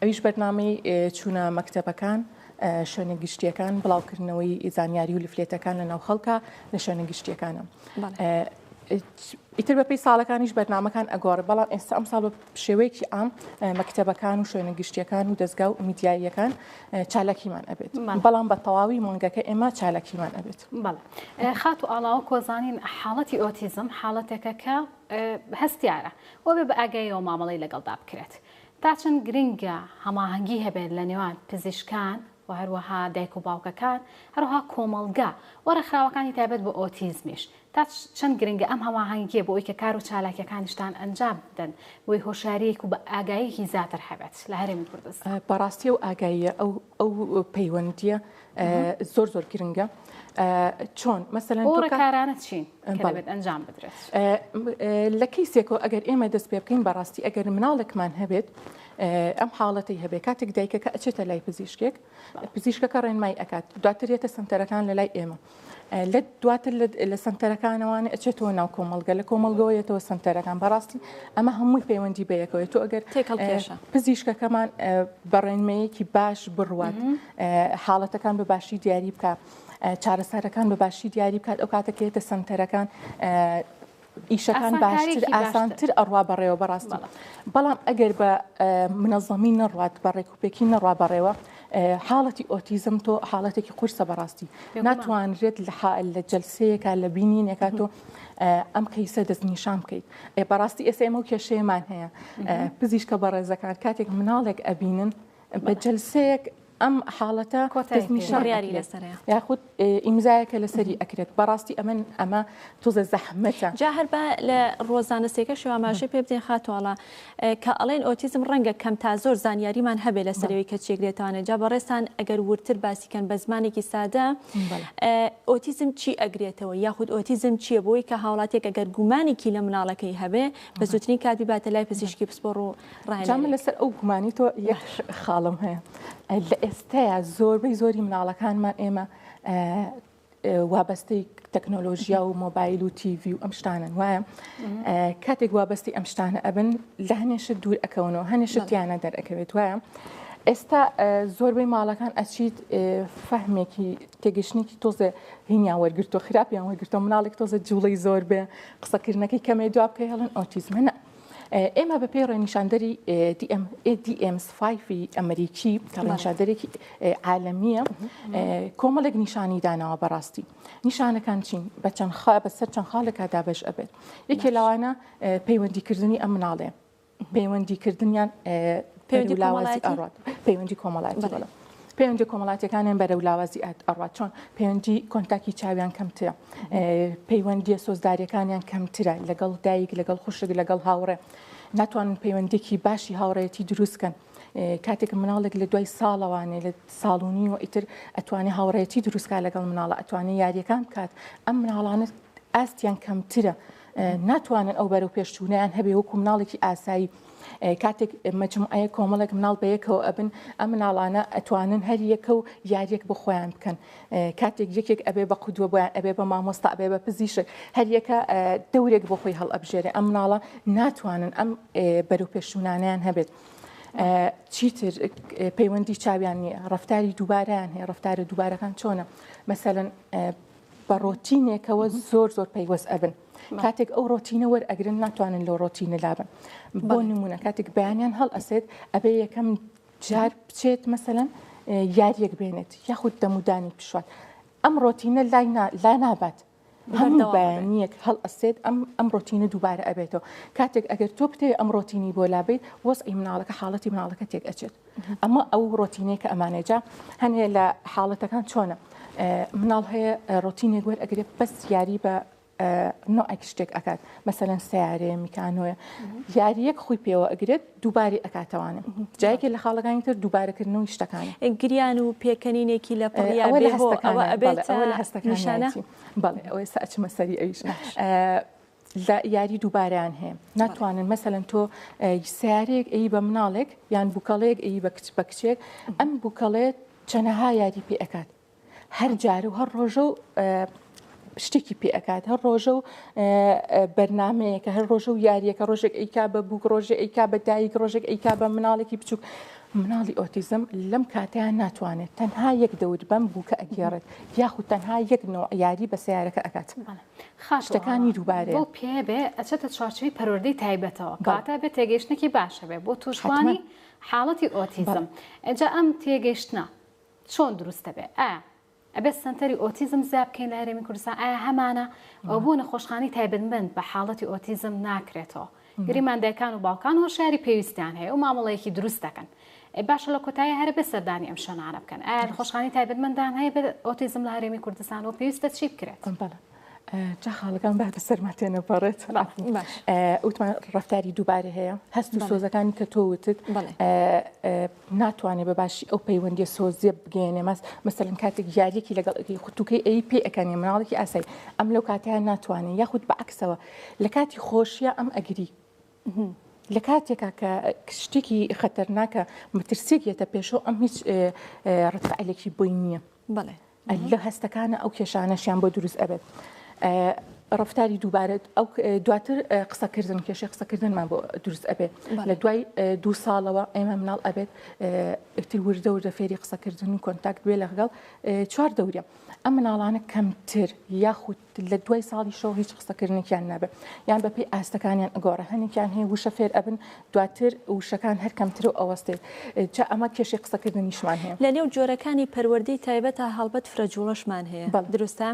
P: ئەویش بەرنامەی چوونە مەکتەبەکان، شوێنە گشتیەکان، بڵاوکردنەوەی زانیاری و لیفلێتەکان لە ناو خەڵکە لە شوێنە گشتیەکانە. ئیتر بەپێی ساڵەکانیش بەرنامەکان ئەگۆڕێ، بەڵام ئێستا ئەم ساڵ بە شێوەیەکی ئام مەکتەبەکان و شوێنە گشتیەکان و دەستگا و میدیاییەکان چالاکیمان ئەبێت، بەڵام بە تەواوی مانگەکە ئێمە چالاکیمان ئەبێت.
B: خات و ئاڵاوە کۆزانین حاڵەتی ئۆتیزم حاڵەتێکە کە هەستیارە وە بێ بە ئاگاییەوە مامەڵەی لەگەڵدا بکرێت. تا چەند گرنگە هەماهەنگی هەبێت لە نێوان پزیشکان و هەروەها دایک و باوکەکان هەروەها کۆمەڵگا وەرەخراوەکانی تایبەت بە ئۆتیزمیش تا چەند گرنگە ئەم هەماهەنگیە بۆ ئەوی کە کار و چالاکیەکانیشتان ئەنجام بدەن بۆی هۆشیارەیەک و بە ئاگاییەکی زیاتر هەبێت لە هەرێمی کوردستان.
P: بەڕاستی و ئاگاییە ئەو پەیوەندیە زۆر زۆر گرنگە. چۆن مەسەلەن
B: ڕێکارانە چین دەبێت ئەنجام بدرێت
P: لە کەیسێکەوە ئەگەر ئێمە دەست پێ بکەین بەڕاستی ئەگەر مناڵێکمان هەبێت ئەم حاڵەتی هەبێت کاتێک دایکەکە ئەچێتە لای پزیشکێک، پزیشکەکە ڕێنمای ئەکات، دواتر یێتە سنتەرەکان لە لای ئێمە، لە دواتر لە سنتەرەکانەوەوانە ئەچێتەوە ناو کۆمەڵگە، لە کۆمەڵگەوەیەتەوە سنتەرەکان. بەڕاستی ئەمە هەمووی پەیوەندی بەیەکەوە تۆ ئەگەر پزیشکەکەمان بەڕێنمەیەکی باش بڕوات حاڵەتەکان بە باشی دیاری بکە، چارەسەرەکان بە باشی دیاری بکات، ئەو کاتەکەیتە سنتەرەکان ئیشەکان باشتر ئاسانتر ئەڕوا بەڕێوە بەڕاستی. بەڵام ئەگەر بە منەظەمی نەڕوات بە ڕێکوپێکی نەڕوا بەڕێوە حاڵەتی ئۆتیزم تۆ حاڵەتێکی قورسە بەڕاستی ناتوانرێت لە جەلسەیەکە لە بینینێکە تۆ ئەم کەیسە دەستنیشان بکەیت. بەڕاستی ئێستا ئێمە و کێشەیەمان هەیە پزیشکە بەڕێزەکان کاتێک مناڵێک ئەبینن بە جەلسەیەک ئەم حاڵەتە
A: دەستنیشانیاری لەسەرەیە
P: یاخود ئیمزایەکە لەسەری ئەکرێت. بەڕاستی ئەمە تۆزە زەحمەتە.
A: جا هەر بە لە ڕۆژانەسێکە شێواماشی پێ بدەین خاتوواڵە کە ئەڵێن ئۆتیزم ڕەنگە کەم تا زۆر زانیاریمان هەبێت لەسەرەوەی کە چێگرێتوانێت. جا بەڕێستان ئەگەر ورتر باسیکەن بە زمانێکی سادە ئۆتیزم چی ئەگرێتەوە یاخود ئۆتیزم چییە بۆی کە هاوڵاتێک ئەگەر گومانێکی لە مناڵەکەی هەبێ بە زووترین کاتی باتە لای پزیشکی پسپۆڕ و ڕایەنە.
P: لەسەر ئەو گومانی تۆ یەک خاڵم هەیە لە ئێستاە زۆربەی زۆری مناڵەکانمان ئێمە وابەستەی تەکنۆلۆژیا و مۆبایل و تیڤی و ئەم شتانن وایە کاتێک وابەستی ئەم شتانە ئەبن لە هەنێشت دوور ئەکەونەوە هەنێشتیانە دەرەکەوێت وایە ئێستا زۆربەی ماڵەکان ئەچیت فەهمێکی تێگەشتێکی تۆزە هینیان وەرگرتۆ خراپیان وەرگرتۆ مناڵێک تۆزە جوڵەی زۆر بێ قسەکردنەکەی کەمێ دواب بکەی هەڵن ئۆتیزمە نە ئێمە بە پێی ڕێنیشاندەری DSM-5 ئەمریکی ڕێنیشاندەرێکی عالەمیە کۆمەڵێک نیشانی داناوە بەڕاستی نیشانەکان چین بەسەر چەند خاڵێکا دابەش ئەبێت یەکێ لەوانە پەیوەندیکردنی ئەم مناڵێ پەیوەندیکردنیان لاوازی ئەڕات پەیوەندی کۆمەڵایەتی پەیوەندی کۆمەڵاتیەکانیان بەرەو لاوازی ئەڕات چۆن پەیوەندی کۆنتاکی چاویان کەمترە پەیوەندی سۆزداریەکانیان کەمترە لەگەڵ دایک لەگەڵ خوشک لەگەڵ هاوڕێ ناتوانن پەیوەندێکی باشی هاوڕێتی دروستکەن کاتێک مناڵێک لە دوای ساڵەوانێ لە ساڵونی و ئیتر ئەتوانێت هاوڕێتی دروستکە لەگەڵ مناڵە ئەتوانێت یاریەکان بکات ئەم مناڵانە ئاستیان کەمترە ناتوانن ئەو بەرەو پێشچوونیان هەبێ وەکو مناڵێکی ئاسایی کاتێک مەجموعەیە کۆمەڵێک مناڵ بەیەکەوە ئەبن ئەم مناڵانە ئەتوانن هەر یەکە و یاریەک بە خۆیان بکەن کاتێک یەکێک ئەبێ بە قودوە بۆیان ئەبێ بە مامۆستا ئەبێ بە پزیشک هەر یەکە دەورێک بۆ خۆی هەڵ ئەبژێرێ ئەم مناڵە ناتوانن ئەم بەرەو پێشچوونانیان هەبێت چیتر پەیوەندی چاویان نیە ڕەفتاری دووبارەیان هەیە ڕەفتارە دووبارەکان چۆنە مەسەلەن بە ڕۆتینێکەوە زۆر پەیوەست ئەبن کاتێک ئەو ڕۆتینە وەرئەگرن ناتوانن لەو ڕۆتینە لابن بۆ نمونە کاتێک بەیانیان هەڵ ئەسێت ئەبێ یەکەم جار بچێت مەسەلەن یاریەک بێنێت یاخود دەمودانی پشوات ئەم ڕۆتینە لا نابات هەموو بەیانیەک هەڵ ئەسێت ئەم ڕۆتینە دووبارە ئەبێتەوە کاتێک ئەگەر تۆ بتێ ئەم ڕۆتینی بۆ لابێت وەزئی مناڵەکە حاڵەتی مناڵەکە تێک ئەچێت ئەمە ئەو ڕۆتینەیە کە ئەمانێجا هەنێ لە حاڵەتەکان چۆنە مناڵ هەیە ڕۆتینێک وەرئەگرێت بەس یاری بە نوعێک شتێک ئەکات مەسەلەن سیارێ میکانۆیە یاریەک خۆی پێوە ئەگرێت دووباری ئەکاتەوانێ جایەکی لە خاڵەکانی تر دووبارەکردنەوەی شتەکانی
A: گریان و پێکەنینێکی لە
P: هەستەکانیشانە بەڵێ ئەوەی ساچمە سەری ئەویش لە یاری دووباریان هەیە ناتوانن مەسەلەن تۆ سیارێک ئەی بە مناڵێک یان بووکەڵەیەک ئەی بە کچێک ئەم بووکەڵێت چەنەها یاری پێ ئەکات هەر جارە و هەر ڕۆژە و شتێکی پێ ئەکات هەر ڕۆژە و بەرنمەیەکە هەر ڕۆژە و یاریەکە ڕۆژێک ئەیکا بە بووک ڕۆژێ ئەیکا بە دایک ڕۆژێک ئەیکا بە مناڵێکی بچووک مناڵی ئۆتیزم لەم کاتیان ناتوانێت تەنها یەک دەوت بەم بووکە ئەگێڕێت یاخود تەنها یەک یاری بە سیارەکە ئەکات شتەکانی دووبارێ
B: بۆ پێ بێ ئەچێتە چارچوی پەروەردەی تایبەتەوە کاتە بێت تێگەیشتێکی باشە بێ بۆ تووشوانی حاڵەتی ئۆتیزم ئەجا ئەم تێگەیشتنە چۆن دروستە بێ ئەبێت سنتەری ئۆتیزم زیاد بکەین لە هەرێمی کوردستان ئایا هەمانە ئەو بوو نەخۆشخانەی تایبەتمەند بە حاڵەتی ئۆتیزم ناکرێتەوە گریمان دایکان و باوکان هۆشیاری پێویستیان هەیە و مامەڵەیەکی دروست دەکەن باشە لە کۆتایی هەرە بە سەردانی ئەم شانانە بکەن ئایا خۆشخانەی تایبەتمەندان هەیە بە ئۆتیزم لە هەرێمی کوردستان و پێویستە چی بکرێت
P: جا خاڵەکان بە سەرماتێنە پەڕێت وتمان ڕفتاری دووبارە هەیە هەست و سۆزەکانی کە تۆ وتت ناتوانێت بە باشی ئەو پەیوەندی سۆزیە بگەێنێ مەسەلەن کاتێک یاریەکی لەگەڵ خوتوکەی ئەی پێ ئەەکەنێ مناڵێکی ئاسایی ئەم لەو کاتیان ناتوانێت یاخود بەعکسەوە لە کاتی خۆشیە ئەم ئەگری لە کاتێکا کە شتێکی خەتەرناکە مترسێکێتە پێشەوە ئەم هیچ ڕەتفعلێکی بۆی نییە لە هەستەکانە ئەو کێشانەشیان بۆ دروست ئەبێت ڕفتاری دووبارەت ئەو دواتر قسەکردن کێشەی قسەکردنمان بۆ دروست ئەبێت لە دوای 2 ساڵەوە ئێمە مناڵ ئەبێت ئتر وردە وردە فێری قسەکردن و کۆنتاکت بێ لەگەڵ 4 دەورە ئەم مناڵانە کەمتر یاخود لە دوای ساڵی شەو هیچ قسەکردنێکیان نابێت یان بەپی ئاستەکانیان ئەگۆڕە هەنێکیان هەیە وشە فێر ئەبن دواتر وشەکان هەر کەمتر و ئەوەستێت جا ئەمە کێشەی قسەکردنیشمان هەیە
A: لە نێو جۆرەکانی پەروەردەی تایبەتە هەڵبەت فرەجوڵەشمان هەیە دروستە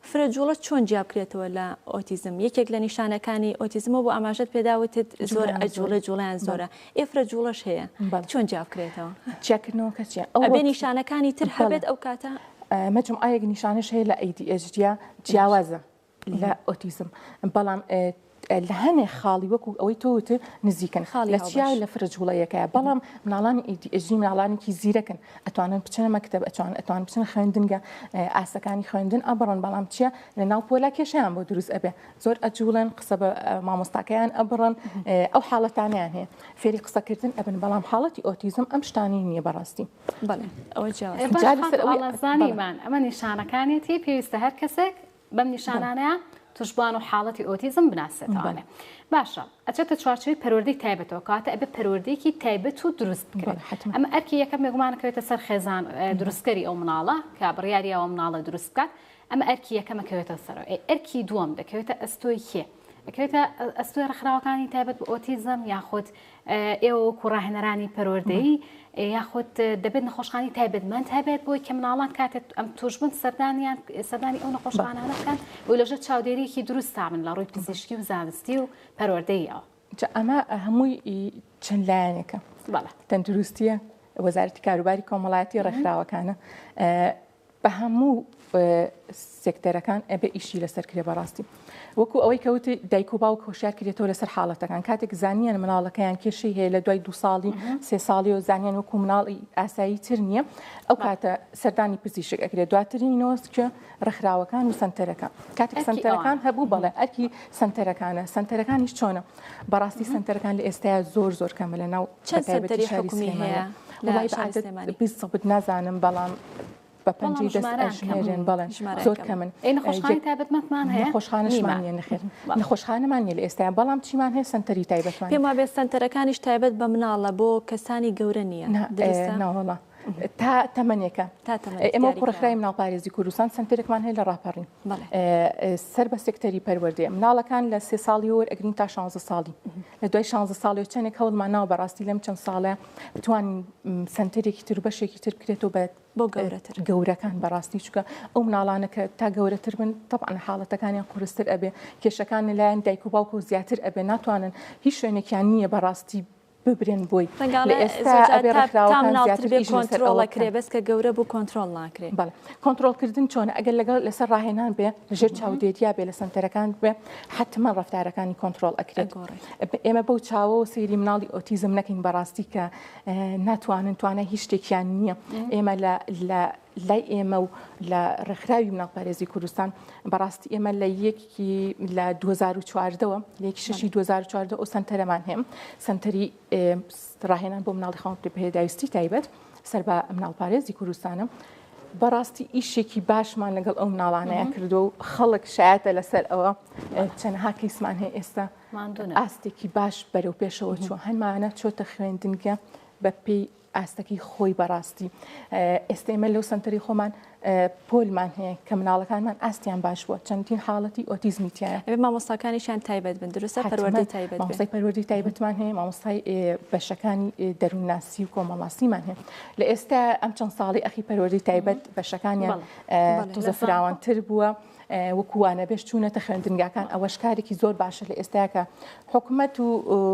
A: فرەجوڵە چۆن جیابکرێتەوە لە ئۆتیزم یەکێک لە نیشانەکانی ئۆتیزمەوە بۆ ئاماژەت پێداوتت زۆر ئەجوڵە جوڵیان زۆرە ئێفرە جوڵەش هەیە چۆن جیابکرێتەوە
P: چیاکردنەوە کەچیە
A: ئەبێ نیشانەکانی تر هەبێت ئەو کاتە
P: مەجموعەیەک نیشانش هەیە لە ADHD جیاوازە لە ئۆتیزم بەڵام لە هەنێ خاڵی وەکو ئەوەی تۆوتر نزیکن لە چیا لە فرەجوڵەیەکەیە بەڵام مناڵانی ئێژی مناڵانێکی زیرەکن ئەتوانن بچنە مەکتەب ئەتوان بچن خوێندنگە ئاسەکانی خوێندن ئەبڕن بەڵام چیە لە ناو پۆلا کێشیان بۆ دروست ئەبێ زۆر ئەجوڵن قسە بە مامۆستاکەیان ئەبڕن ئەو حاڵەتانیان هەیە فێری قسەکردن ئەبن بەڵام حاڵەتی ئۆتیزم ئەم شتانی نییە بەڕاستی
B: ئەوەزانیمان ئەمە نیشانەکانێتی پێویستە هەر کەسێک بەم نیشانانەیە توشبان و حاڵەتی ئۆتیزم بناسێتوانێ باشە ئەچێتە چوارچەوەی پەروەردەی تایبەتەوە کاتە ئەبێ پەروەردەیەکی تایبەت و دروست بکرێت ئەمە ئەرکی یەکەم یەکمانەکەوێتە سەر خێزان دروستکەری ئەو مناڵە کە بڕیاری ئەوە مناڵە دروست بکات ئەمە ئەرکی یەکەمەکەوێتە سەرەوە ئەرکی دووەم دەکەوێتە ئەستۆی کێ ئەکەوێتە ئەستۆی ڕێکخراوەکانی تایبەت بە ئۆتیزم یاخود ئێوە کوڕاهێنەرانی پەروەردەیی یاخود دەبێت نەخۆشخانی تایبەتمەند هەبێت بۆی کە مناڵان کاتێت ئەم توشبن سەردانی ئەو نەخۆشخانانە بکەن و لەژە چاودێریەکی دروست تامن لە ڕووی پزیشکی و زانستی و پەروەردەیەوە
P: ئەمە هەمووی چەند لایەنێکە تەندروستیە وەزارەتی کاروباری کۆمەڵایەتی ڕێکخراوەکانە بە هەموو سێکتەرەکان ئەبێ ئیشی لەسەرکرێ بەڕاستی وەکو ئەوەی کەوتی دایک و باوک هۆشیار کرێتەوە لەسەر حاڵەتەکان کاتێک زانیان مناڵەکەیان کێشەی هەیە لە دوای 2 ساڵی 3 ساڵی و زانیان وەکو مناڵی ئاسایی تر نییە ئەو کاتە سەردانی پزیشک ئەکرێت دواترینەوەست کە ڕێکخراوەکان و سنتەرەکان کاتێک سنتەرەکان هەبوو بەڵێ ئەرکی سنتەرەکانە سنتەرەکانیش چۆنە بەڕاستی سنتەرەکان لە ئێستایا زۆر کەمە لە ناو
A: سنتەری حکومی هەیە
P: بیست نازانم بەڵام بە پەنجی دەست ئەژمێرێن بەڵێن زۆر کەمن
B: نەخۆشخانەی تایبەتمەندمان هەیە
P: نەخۆشخانەشمانە نەخێر نەخۆشخانەمانە لە ئێستا بەڵام چیمان هەیە سنتەری تایبەتمان
A: پێم وابێت سنتەرەکانیش تایبەت بە مناڵە بۆ کەسانی گەورە نییە
P: ناوەڵە تا تەمەنێکە ئێمە کوڕەخرای مناڵپارێزی کوردستان سنتەرێکمان هەیە لە ڕاپەڕین سەر بە سێکتەری پەروەردەیە مناڵەکان لە 3 ساڵی وەرئەگرین تا 16 ساڵی لە دوای 16 ساڵی چەندێک هەوڵمان ناوە بەڕاستی لەم چەند ساڵە بتوانین سنتەرێکی تر بەشێکی تر بکرێتەوە
A: بۆ گەورەتر
P: گەورەکان بەڕاستی چکە ئەو مناڵانە کە تا گەورەتر بن طبعاً حاڵەتەکانیان قورستر ئەبێ کێشەکان لەلایەن دایک و باوک و زیاتر ئەبێ ناتوانن هیچ شوێنێکیان نییە بەڕاستی ببرێن بۆی
A: لە ئێستا کۆنتترۆڵەکرێ بەس کە گەورە بوو کۆنتترۆل ناکرێت
P: بەڵێ کۆنتترۆلکردن چۆنە ئەگەر لەگەڵ لەسەر ڕاهێنان بێ لەژێر چاودێتیا بێ لە سنتەرەکان بێ حتمما ڕفتارەکانی کۆنتترۆل ئەکرێت ئێمە بەو چاوە و سەیری مناڵی ئۆتیزم نەکەین بەڕاستی کە ناتوانن توانای هیچ شتێکیان نییە ئێمە لای ئێمە و لە ڕێکخراوی مناڵپارێزی کوردستان بەڕاستی ئێمە لە یەکی لە 2014ەوە لەیەکی 6 2014 ئەو سنتەرەمان هەیە سنتەری ڕاهێنان بۆ مناڵی خاوەن پێداویستی تایبەت سەر بە مناڵپارێزی کوردستانە بەڕاستی ئیشێکی باشمان لەگەڵ ئەو مناڵانەیە کردو و خەڵک شایەتە لەسەر ئێوە چەندها کەیسمان هەیە ئێستا ئاستێکی باش بەرەو پێشەوە چوە هەنمانە چۆتە خوێندنگە بە پێی ئاستەکەی خۆی بەڕاستی ئێستێمە لەو سنتەری خۆمان پۆلمان هەیە کە مناڵەکانمان ئاستیان باش بووە چەندین حاڵەتی ئۆتیزمیتیایە
A: مامۆستاکانیشیان تایبەت بن دروستە پەروەردەی تایبەت
P: مامۆستای پەروەردەی تایبەتمان هەیە مامۆستای بەشەکانی دەروونناسی و کۆمەڵاسیمان هەیە لە ئێستا ئەم چەند ساڵی ئەخی پەروەردەی تایبەت بەشەکانیان تۆزە فراوانتر بووە وەکووانە بێش چوونەتە خوێندنگاکان ئەوەش کارێکی زۆر باشە لە ئێستاکە حکوومەت و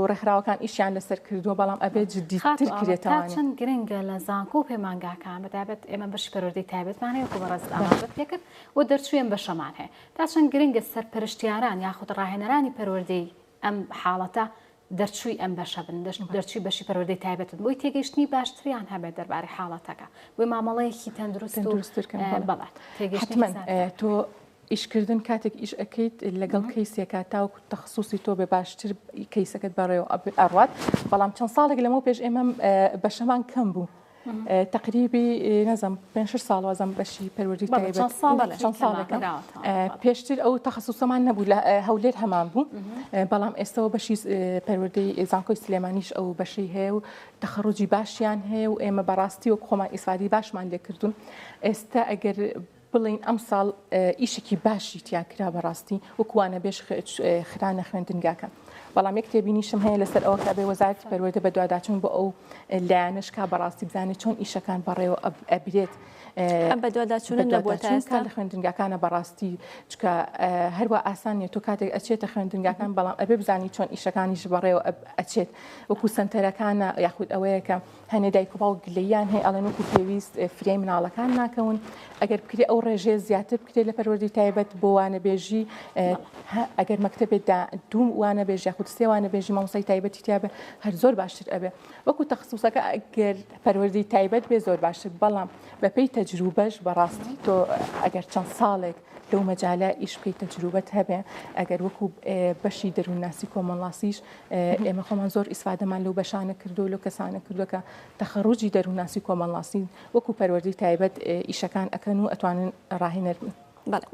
P: ڕێکخراوەکان ئیشیان لەسەر کردووە بەڵام ئەبێت جدیتر کرێتەوە
B: چەند گرنگە لە زانکۆ و پەیمانگاکان بەتابەت ئێمە بەشی پەروەردەی تایبەتمان هەیە وەکو بەڕێز ئامادە پێکرد و دەرچوێن بەشەمان هەیە تا چەند گرنگە سەرپەرشتیاران یاخود ڕاهێنەرانی پەروەردەی ئەم حاڵەتە دەرچووی ئەم بەشە بن دەرچووی بەشی پەروەردەی تایبەتن بۆی تێگەیشتنی باشتریان هەبێت دەربارەی حاڵەتەکە بۆی مامەڵەیەکی تەندروستتر بەڵات
P: تێگەشتن تۆ ئیشکردن کاتێک ئیش ئەەکەیت لەگەڵ کەیسێکە تاوەکو تەخصوصی تۆ بێ باشتر کەیسەکەت بەڕێوە ئەڕات بەڵام چەند ساڵێک لەمەوە پێش ئێمە بەشەمان کەم بوو تقریبی نەزم 5 ساڵوازم بەشی پەروەردەی تایبەت چەند ساڵێکە پێشتر ئەو تەخصوسەمان نەبوو لە هەولێر هەمان بوو بەڵام ئێستەوە بەشی پەروەردەی زانکۆی سلێمانیش ئەو بەشی هەیە و تەخەڕوجی باشیان هەیە و ئێمە بەڕاستی و خۆمان ئیسفادی باشمان لێکردوون ئێستا ئەگەر بڵین ئەم ساڵ ئیشێکی باشی تیاکرا بەڕاستی وەکوانە بێش خرانە خوێندنگاکە بەڵام یەک کتێبینیشم هەیە لەسەر ئەوە کە بێ وەزارەتی پەروەردە بە دوواداچوون بۆ ئەو لایەنەش کا بەڕاستی بزانێت چۆن ئیشەکان بەڕێوە ئەبرێت
A: ئەم بە دوواداچوونن لە بۆ تا ئێستا
P: لە خوێندنگاکانە بەڕاستی چکە هەروە ئاسانیە تۆ کاتێک ئەچێتە خوێندنگاکان بەڵام ئەبێ بزانی چۆن ئیشەکانیش بەڕێوە ئەچێت وەکو سنتەرەکانە یاخود ئەوەیە کە هەنێ دایک و باوک گلەیان هەیە ئەڵێن وەکو پێویست فرێی مناڵەکان ناکەون ئەگەر بکرێ ئەو ڕێژێ زیاتر بکرێت لە پەروەردەی تایبەت بۆ وانەبێژی ئەگەر مەکتەبێتدا دوو وانەبێژ یاخود سێ وانەبێژی مامۆستای تایبەتی تیابێ هەر زۆر باشتر ئەبێ وەکو تەخصوسەکە ئەگەر پەروەردەی تایبەت بێ زۆر باشتر بەڵام بەپێی تەجروبەش بەڕاستی تۆ ئەگەر چەند ساڵێک لەو مەجالە ئیش بکەی تەجروبەت هەبێ ئەگەر وەکو بەشی دەروونناسی کۆمەڵناسیش ئێمە خۆمان زۆر ئیسفادەمان لەو بەشانە کردو لەو کەسانە کردوکە تەخەڕوجی دەروونناسی کۆمەڵناسی وەکو پەروەردەی تایبەت ئیشەکان ئەکەن و ئەتوانن ڕاهێنەر بن.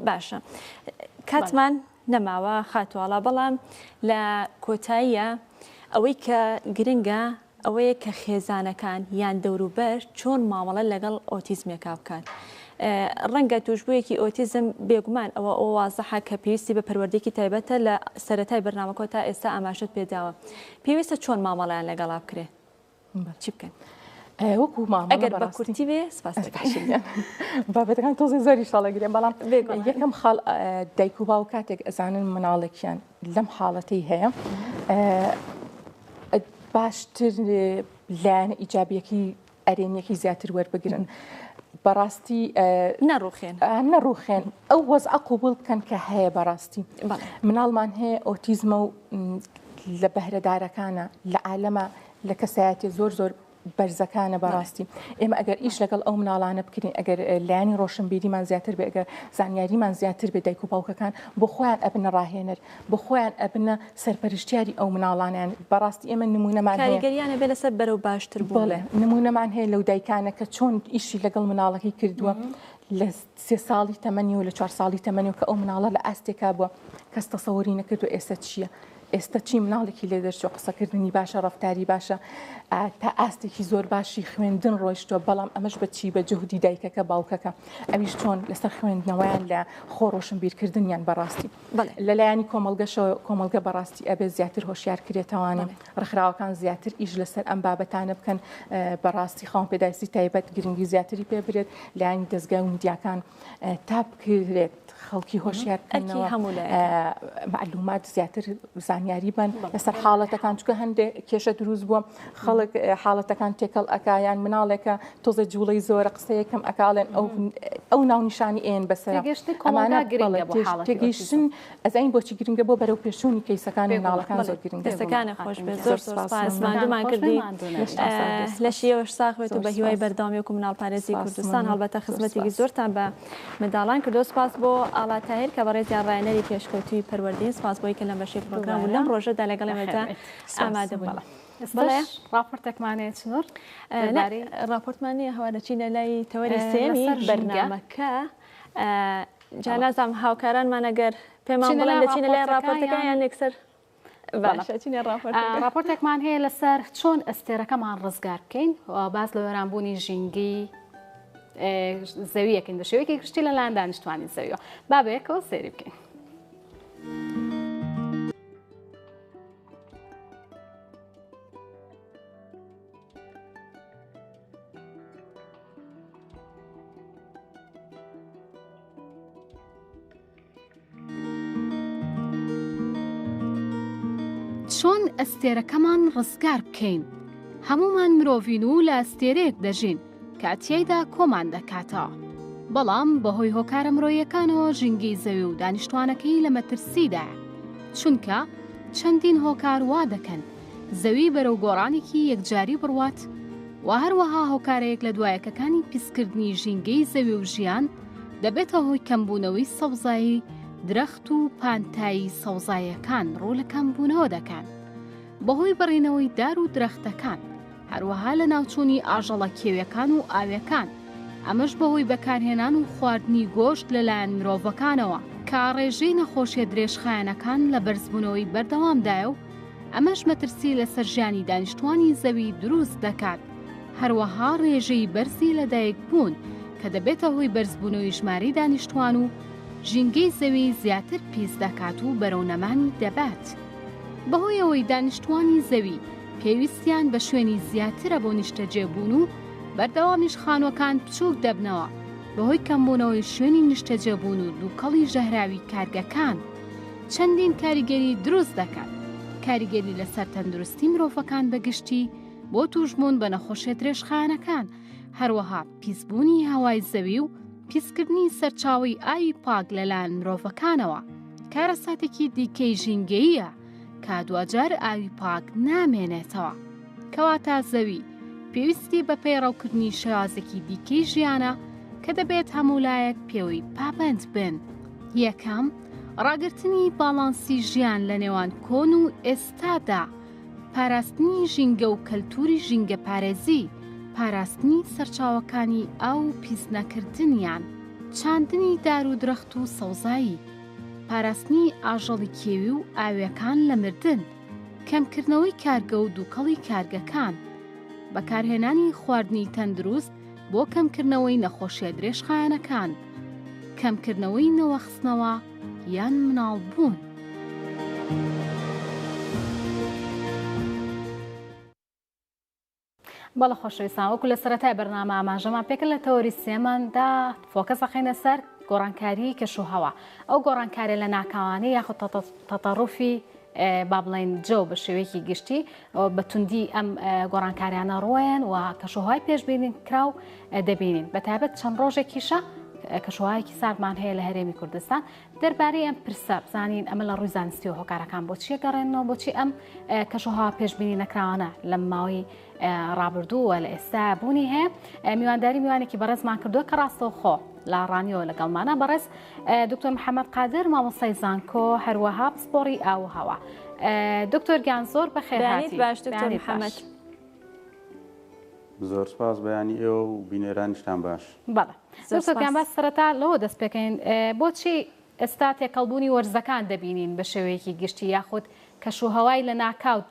A: باشە کاتمان نەماوە خاتوواڵە بەڵام لە کۆتاییە ئەوەی کە گرنگە ئەوەیە کە خێزانەکان یان دەوروبەر چۆن مامەڵە لەگەڵ ئۆتیزمێکا بکات. ڕەنگە توشبوویەکی ئۆتیزم بێگومان ئەوە ئەو وازەحە کە پێویستی بە پەروەردەیەکی تایبەتە لە سەرەتای بەرنامەکە تا ئێستا ئاماژەت پێداوە. پێویستە چۆن مامەڵیان لەگەڵا بکرێت چی بکەن؟
P: وەکو
A: ئەگەر بە کورتی بێ سپاس
P: بابەتەکان تۆزی زۆری شاڵەگرێن بەڵام یەکەم خاڵ دایک و باو کاتێک ئەزانن مناڵێکیان لەم حاڵەتەی هەیە باشتر لایەنە ئیجابیەکی ئەرێنیەکی زیاتر وەربگرن. بەڕاستی نەڕوخێن ئەو وەزع قوبوڵ بکەن کە هەیە بەڕاستی مناڵمان هەیە ئۆتیزمە و لە بەهرەدارەکانە لە عالەمە لە کەسایەتی زۆر بەرزەکانە بەڕاستی ئێمە ئەگەر ئیش لەگەڵ ئەو مناڵانە بکرین ئەگەر لایانی ڕۆشنبیریمان زیاتر بێ ئەگەر زانیاریمان زیاتر بێ دایک و باوکەکان بۆ خۆیان ئەبنە ڕاهێنەر بۆ خۆیان ئەبنە سەرپەرشتیاری ئەو مناڵانیان بەڕاستی ئێمە نمونەمان
A: کاریگەریانە بێ لەسەر بەرەو باشتر بووڵێ
P: نمونەمان هەیە لەو دایکانە کە چۆن ئیشی لەگەڵ مناڵەکەی کردووە لە 3 ساڵی تەمەنی و لە 4 ساڵی تەمەنی و کە ئەو مناڵە لە ئاستێکا بووە کەس تەسەوەری نەکردو ئێستا چییە ئێستا چی مناڵێکی لێ دەرچوە قسەکردنی باشە ڕەفتاری باشە تا ئاستێکی زۆر باشی خوێندن ڕۆیشتووە بەڵام ئەمەش بەچی بە جهودی دایکەکە باوکەکە ئەویش چۆن لەسەر خوێندنەوەیان لە خۆڕۆشنبیرکردنیان بەڕاستی لەلایانی کۆمەلگە بەڕاستی ئەبێ زیاتر هۆشیار کرێتەوانێ ڕخراوەکان زیاتر ئیش لەسەر ئەم بابەتانە بکەن بەڕاستی خاوەن پێداویستی تایبەت گرنگی زیاتری پێ برێت لایانی دەستگای و میدیاکان تا بکرێت خەڵکی هۆشیارکردنەوە معلومات زیاتر زانیاری بن لەسەر حاڵەتەکان چکە هەندێک کێشە دروست بووە خەڵک حاڵەتەکان تێکەڵ ئەکایان مناڵێکە تۆزە جوڵەی زۆرە قسەیەکەم ئەکاڵێن ئەو ناونیشانی ئێن بەسەر تێگەیشتن ئەزین بۆچی گرنگە بۆ بەرەو پێشوونی کەیسەکان مناڵەکان زۆر گرنگە
A: دەستەکانە خۆش بێت زۆر سپاسماندومان کردی لە شێوەش ساخوێت و بە هیوای بەردەوامی و مناڵ پارێزی کوردستان هەڵبەتە خزمەتێکی زۆرتان بە منداڵان کردو سپاس بۆ ئاڵا تاهیر کە بەڕێزیان ڕایەنەری پێشکەوتوی پەروەردەی سپاس بۆی کە لەم بەشەی پرۆگرام و لەم ڕۆژەدا لەگەڵێمەدا ئامادە بوون.
B: بەڵێ راپۆرتێکمانەیە چنوور
A: راپۆرتمانەیە هەوارەچینە لای تەوەری سێمی بەرنامەکە جانازام هاوکارانمان ئەگەر پێمان بڵێن دەچینە لای راپۆرتەکە یان یەکسەر
B: راپۆرتێکمان هەیە لەسەر چۆن ئەستێرەکەمان ڕزگار بکەین باز لە وێرانبوونی ژینگی زەویەکەین بە شێوەیەکی گشتی لەلایەن دانیشتوانی زەویەوە بابەیەکەوە سێری بکەین. چۆن ئەستێرەکەمان ڕزگار بکەین هەمومان مرۆڤین و لە ئەستێرەیەک دەژین کاتیایدا کۆمان دەکاتەوە بەڵام بەهۆی هۆکارە مرۆیەکانەوە ژینگەی زەوی و دانیشتوانەکەی لە مەترسیدا چونکە چەندین هۆکار وا دەکەن زەوی بەرەو گۆڕانێکی یەکجاری بڕوات و هەروەها هۆکارەیەک لە دوایەکەکانی پیسکردنی ژینگەی زەوی و ژیان دەبێتە هۆی کەمبوونەوەی سەوزایی درەخت و پانتایی سەوزایەکان ڕوو لە کەمبوونەوە دەکەن بەهۆی بڕینەوەی دار و درەختەکان هەروەها لە ناوچوونی ئاژەڵە کێویەکان و ئاویەکان ئەمەش بەهۆی بەکارهێنان و خواردنی گۆشت لەلایەن مرۆڤەکانەوە کە ڕێژەی نەخۆشیە درێژخایەنەکان لە بەرزبوونەوەی بەردەوامدایە و ئەمەش مەترسی لەسەر ژیانی دانیشتوانی زەوی دروست دەکات هەروەها ڕێژەی بەرزی لەدایک بوون کە دەبێتە هۆی بەرزبوونەوەی ژمارەی دانیشتوان و ژینگەی زەوی زیاتر پیس دەکات و بەرەونەمانی دەبات بەهۆیەوەی دانیشتوانی زەوی پێویستیان بە شوێنی زیاترە بۆ نیشتەجێبوون و بەردەوامیش خانووەکان بچووک دەبنەوە بەهۆی کەمبوونەوەی شوێنی نیشتەجێبوون و دووکەڵی ژەهراوی کارگەکان چەندین کاریگەری دروست دەکات. کاریگەری لەسەر تەندروستی مرۆڤەکان بەگشتی بۆ توشبوون بە نەخۆشیە درێژخانەکان، هەروەها پیسبوونی هەوای زەوی و پیسکردنی سەرچاوی ئاوی پاک لەلایەن مرۆڤەکانەوە کارەساتێکی دیکەی ژینگەییە کە دوجار ئاوی پاک نامێنێتەوە. کەواتە زەوی پێویستی بە پەیڕەوکردنی شێوازێکی دیکەی ژیانە کە دەبێت هەموو لایەک پێوەی پابند بن. یەکەم، ڕاگررتنی باڵانسی ژیان لە نێوان کۆن و ئێستادا، پاراستنی ژینگە و کەلتوری ژینگە پارێزی، پاراستنی سەرچاوەکانی ئاو و پیس نەکردنیان، چاندنی دار و درەخت و سەوزایی، پاراستنی ئاژەڵی کێوی و ئاویەکان لە مردن، کەمکردنەوەی کارگە و دووکەڵی کارگەکان، بەکارهێنانی خواردنی تەندروست بۆ کەمکردنەوەی نەخۆشیە درێژخایەنەکان، کەمکردنەوەی نەوەخستنەوە یان مناڵبوون. بەڵە خۆشەویستان، وەکو لە سەرەتای بەرنامە ئاماژەمان پێکرد لە تەوەری سێماندا فۆکەس دەخینە سەر گۆڕانکاری کەشوهەوا. ئەو گۆڕانکاری لە ناکاوانی یاخود تەتەڕوفی با بڵێن جۆ بە شێوەیەکی گشتی بە توندی ئەم گۆڕانکاریانە ڕۆیان و کەشوهەوای پێشبینی کراو دەبینین. بەتایبەت چەند ڕۆژێکیشە کەشوهەوایەکی ساردمان هەیە لە هەرێمی کوردستان. دەربارەی ئەم پرسە بزانین ئەمە لە ڕووی زانستی و هۆکارەکان بۆچیە گەڕێنەوە، بۆچی ئەم کەشوهەوا پێشبینی نەکراوانە لە ماوەی ڕابردووە لە ئێستا بوونی هەیە. میوانداری میوانێکی بەڕێزمان کردووە کە ڕاستەوخۆ لە ڕانیەوە لەگەڵمانە بەڕێز دکتۆر محەممەد قادر مامۆستای زانکۆ هەروەها پسپۆڕی ئاو هەوا. دکتۆر گیان زۆر بەخێر هاتی.
A: باش دکتۆر محەممەد.
Q: زۆر سپاس بەیانی ئێوە و بینێرانیشتان باش.
B: بەڵێ دکتۆر باس سەرەتا لەوە دەست پێکەین بۆچی ئێستا تێکەڵبوونی وەرزەکان دەبینین بە شێوەیەکی گشتی یاخود کەشوهەوای لە ناکاوت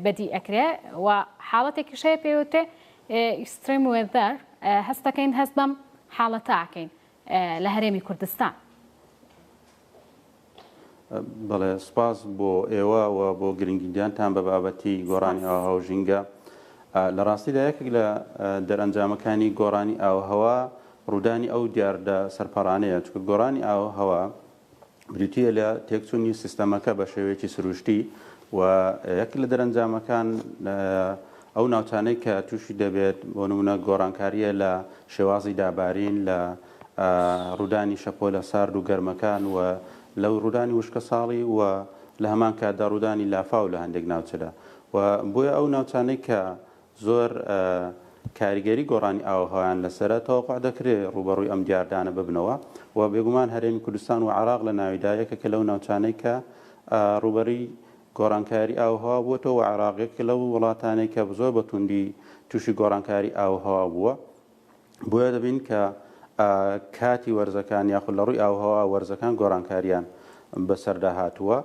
B: بەدی ئەکرێ و حاڵەتێکی شەیە پێوتێ ئیکستریم وێدەر هەستەکەین هەست بەم حاڵەتاکەین لە هەرێمی کوردستان.
Q: بەڵێ سپاس بۆ ئێوە و بۆ گرنگیدانتان بە بابەتی گۆڕانی ئاوهەوژینگە. لە ڕاستیدا یەکێک لە دەرئەنجامەکانی گۆڕانی ئاوهەوا ڕوودانی ئەو دیاردە سەرپەڕانەیە، چکە گۆڕانی ئاوهەوا بریتیە لە تێکچوونی سیستەمەکە بە شێوەیەکی سروشتی و یەک لە دەرەنجامەکان ئەو ناوچانەی کە تووشی دەبێت بۆ نمونە گۆڕانکاریە لە شێوازی دابارین، لە ڕوودانی شەپۆ لە سارد و گەرمەکان و لەو ڕوودانی وشکە ساڵی و لە هەمان کاتدا ڕوودانی لافاو لە هەندێک ناوچەدا و بۆیە ئەو ناوچانەی کە زۆر کاریگەری گۆڕانی ئاوهەوایان لەسرە تەوەقع دەکرێت ڕوبەڕووی ئەم دیاردانە ببنەوە و بێگومان هەرێمی کوردستان و عێراق لە ناویدا یەکێکە لەو ناوچانەی کە ڕوبەری گۆڕانکاری ئاوهەوا بووەتەوە و عێراقێک لەو وڵاتانەی کە زۆر بە توندی تووشی گۆڕانکاری ئاوهەوا بووە. بۆیە دەبین کە کاتی وەرزەکان یاخود لە ڕووی ئاوهەوا وەرزەکان گۆڕانکاریان بەسەردا هاتووە.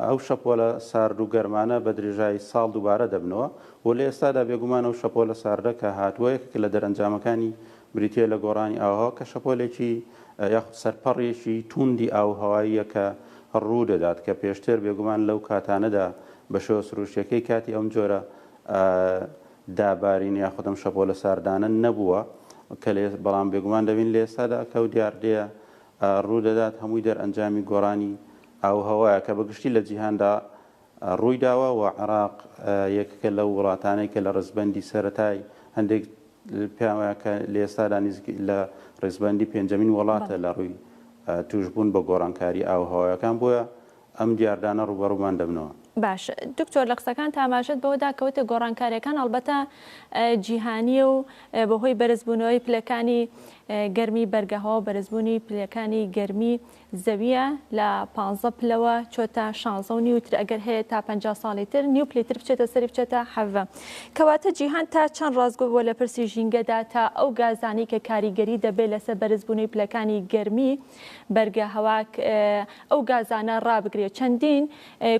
Q: ئەو شەپۆلە سارد و گەرمانە بە درێژایی ساڵ دووبارە دەبنەوە و لە ئێستادا بێگومان ئەو شەپۆلە ساردە کە هاتووە یەکێک لە دەرەنجامەکانی بریتیە لە گۆڕانی ئاوهەوا کە شەپۆلێکی یاخود سەرپەڕێکی توندی ئاوهەواییە کە ڕوو دەدات کە پێشتر بێگومان لەو کاتانەدا بە شێوە سروشتەکەی کاتی ئەم جۆرە دابارین یاخود ئەم شەپۆلە ساردانە نەبووە کە بەڵام بێگومان دەبین لە ئێستادا کە و دیاردەیە ڕوو دەدات هەمووی دەرئەنجامی گۆڕانی ئاوهەوایە کە بەگشتی لە جیهاندا ڕووی داوە و عێراق یەکێکە لەو وڵاتانەی کە لە ڕێزبەندی سەرەتای هەندێک پێیان وایە کە لە ئێستادا لە ڕێزبەندی پێنجەمین وڵاتە لە ڕووی توشبوون بە گۆڕانکاری ئاوهەوایەکان بۆیە ئەم دیاردانە ڕوبەڕوومان دەبنەوە.
A: باش دکتۆر لە قسەکان تاماشت بەوەدا کەوتە گۆڕانکاریەکان هەڵبەتە جیهانی و بەهۆی بەرزبوونەوەی پلەکانی گەرمی بەرگەهەوە بەرزبوونی پلەکانی گەرمی زەویە لە 15 پلەوە چۆتە 16 تر ئەگەر هەیە تا 50 ساڵی تر نیو پلیتر بچێتە سەری بچێتە حەڤە. کەواتە جیهان تا چەند ڕازگۆ بووە لە پرسی ژینگەدا تا ئەو گازانی کە کاریگەری دەبێت لەسەر بەرزبوونی پلەکانی گەرمی بەرگەهەواک ئەو گازانە ڕابگرێت. چەندین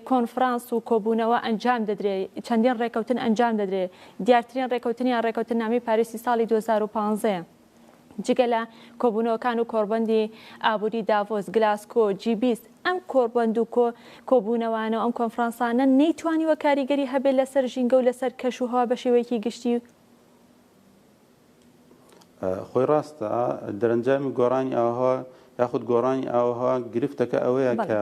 A: کۆنفرانس و کۆبوونەوە ئەنجام دەدرێت، چەندین ڕێکەوتن ئەنجام دەدرێت. دیارترین ڕێکەوتنیان ڕێکەوتن نامی پاریسی ساڵی 2015 جگە لە کۆبوونەوەکان و کۆڕبەندی ئابووری داڤۆس گلاسکۆ جیبیست ئەم کۆڕبەند و کۆبوونەوانە ئەم کۆنفرانسانە نەیتوانیوە کاریگەری هەبێت لەسەر ژینگە و لەسەر کەشوهەوا بە شێوەیەکی گشتی
Q: خۆی ڕاستە دەرەنجامی گۆڕانی ئاوهەوا یاخود گۆڕانی ئاوهەوا گرفتەکە ئەوەیە کە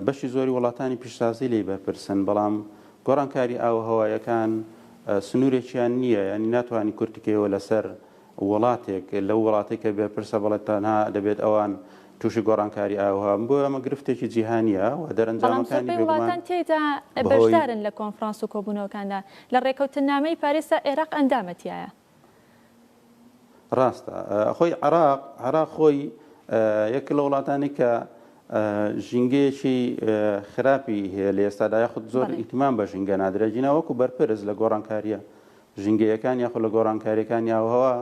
Q: بەشی زۆری وڵاتانی پیشتازی لێی بەرپرسن بەڵام گۆڕانکاری ئاوهەوایەکان سنوورێکیان نییە ینی ناتوانانی کورتکەوە لەسەر وڵاتێک لەو وڵاتی کە بێپرسە بەڵێت تەنها دەبێت ئەوان تووشی گۆڕانکاری ئاوها بۆ ئەمە گرفتێکی جیهانیە و دەرەنجامەکانی
A: وڵاتان تێدا بەشدارن لە کۆنفرانس و کۆبوونەوەکاندا لە ڕێکەوتنامەی پارێسا عێراق ئەندامەتیایە
Q: ڕاستە خۆی عراق خۆی یەک لە وڵاتانی کە ژینگەیەکی خراپی هەیە لە ئێستادا یاخود زۆر ئیتیمان بە ژینگە نادرێژینا وەکو بەرپرس لە گۆڕانکاریە ژینگەیەکان یاخود لە گۆڕانکاریەکانی ئاوهەوا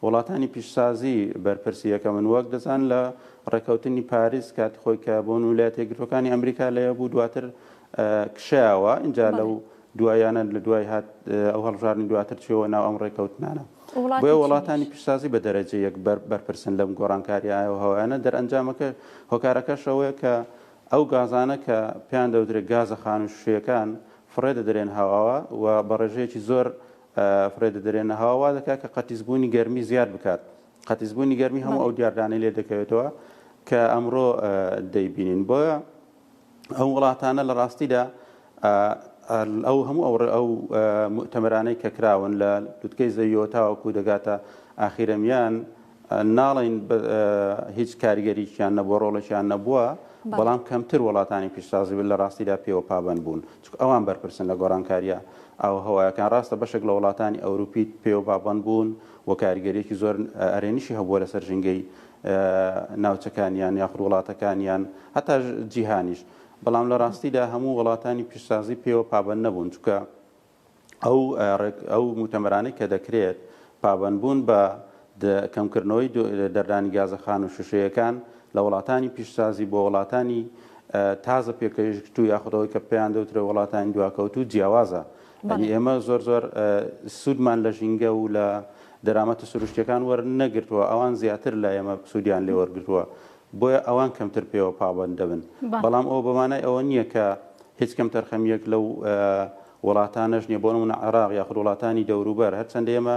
Q: وڵاتانی پیشسازی بەرپرسی یەکە من وەک دەزان لە ڕێکەوتنی پاریس کاتی خۆی کە بۆن ویلایەتە یەکگرتوەکانی ئەمریکا لەیە بوو دواتر کشایەوە اینجا لەو دوایانە لە دوای هات ئەو هەڵبژاردننی دواتر چێوە ناو ئەم ڕێکەوتنانە بۆیە وڵاتانی پیشسازی بە دەرەجە یەک بەرپرسن لەم گۆڕانکاری ئاوهەوایانە دەرئەنجامەکە هۆکارەکەشەوەیە کە ئەو گازانە کە پێیان دەودرێت گازە خانوشیەکان فڕێ دەدرێن هەواوە و بە ڕێژەیەکی زۆر فرێ دەدرێنە هەواوا دەکات کە قەتیزبوونی گەرمی زیاد بکات قەتیزبوونی گەرمی هەموو ئەو دیاردانەی لێ دەکەوێتەوە کە ئەمڕۆ دەیبینین بۆیە ئەو وڵاتانە لە ڕاستیدا ئەو هەموو ئەو مؤتەمەرانەی کە کراون لە لوتکەی زەویەوە تاوەکو دەگاتە ئاخیرەمیان ناڵین هیچ کاریگەریشیان نەبووە ڕۆڵەشیان نەبووە بەڵام کەمتر وڵاتانی پیشتازی لە ڕاستیدا پێوە پابەند بوون چونکە ئەوان بەرپرسن لە گۆڕانکاریە ئاوهەوایەکان ڕاستە بەشێک لە وڵاتانی ئەوروپی پێوە پابەند بوون و کاریگەریەکی زۆر ئەرێنیشی هەبووە لەسەر ژینگەی ناوچەکانیان یاخود وڵاتەکانیان هەتا جیهانیش بەڵام لە ڕاستیدا هەموو وڵاتانی پیشسازی پێوە پابەند نەبوون چونکە ئەو مؤتەمەرانەی کە دەکرێت پابەند بوون بە کەمکردنەوەی دەردانی گازەخان و شوشەیەکان لە وڵاتانی پیشسازی بۆ وڵاتانی تازە پێکەویستو یاخودەوەی کە پێیان دەوترێت وڵاتانی دواکەوتو جیاوازە ئێمە زۆر سوودمان لە ژینگە و لە دەرامەتە سروشتیەکان وەرنەگرتووە ئەوان زیاتر لە ئێمە سوودیان لێ وەرگرتووە بۆیە ئەوان کەمتر پێوە پابەند دەبن بەڵام ئەو بەمانای ئەوە نییە کە هیچ کەم تەرخەمیەک لەو وڵاتانەش نییە بۆ نمونە عێراق یاخود وڵاتانی دەوروبەر هەرچەندە ئێمە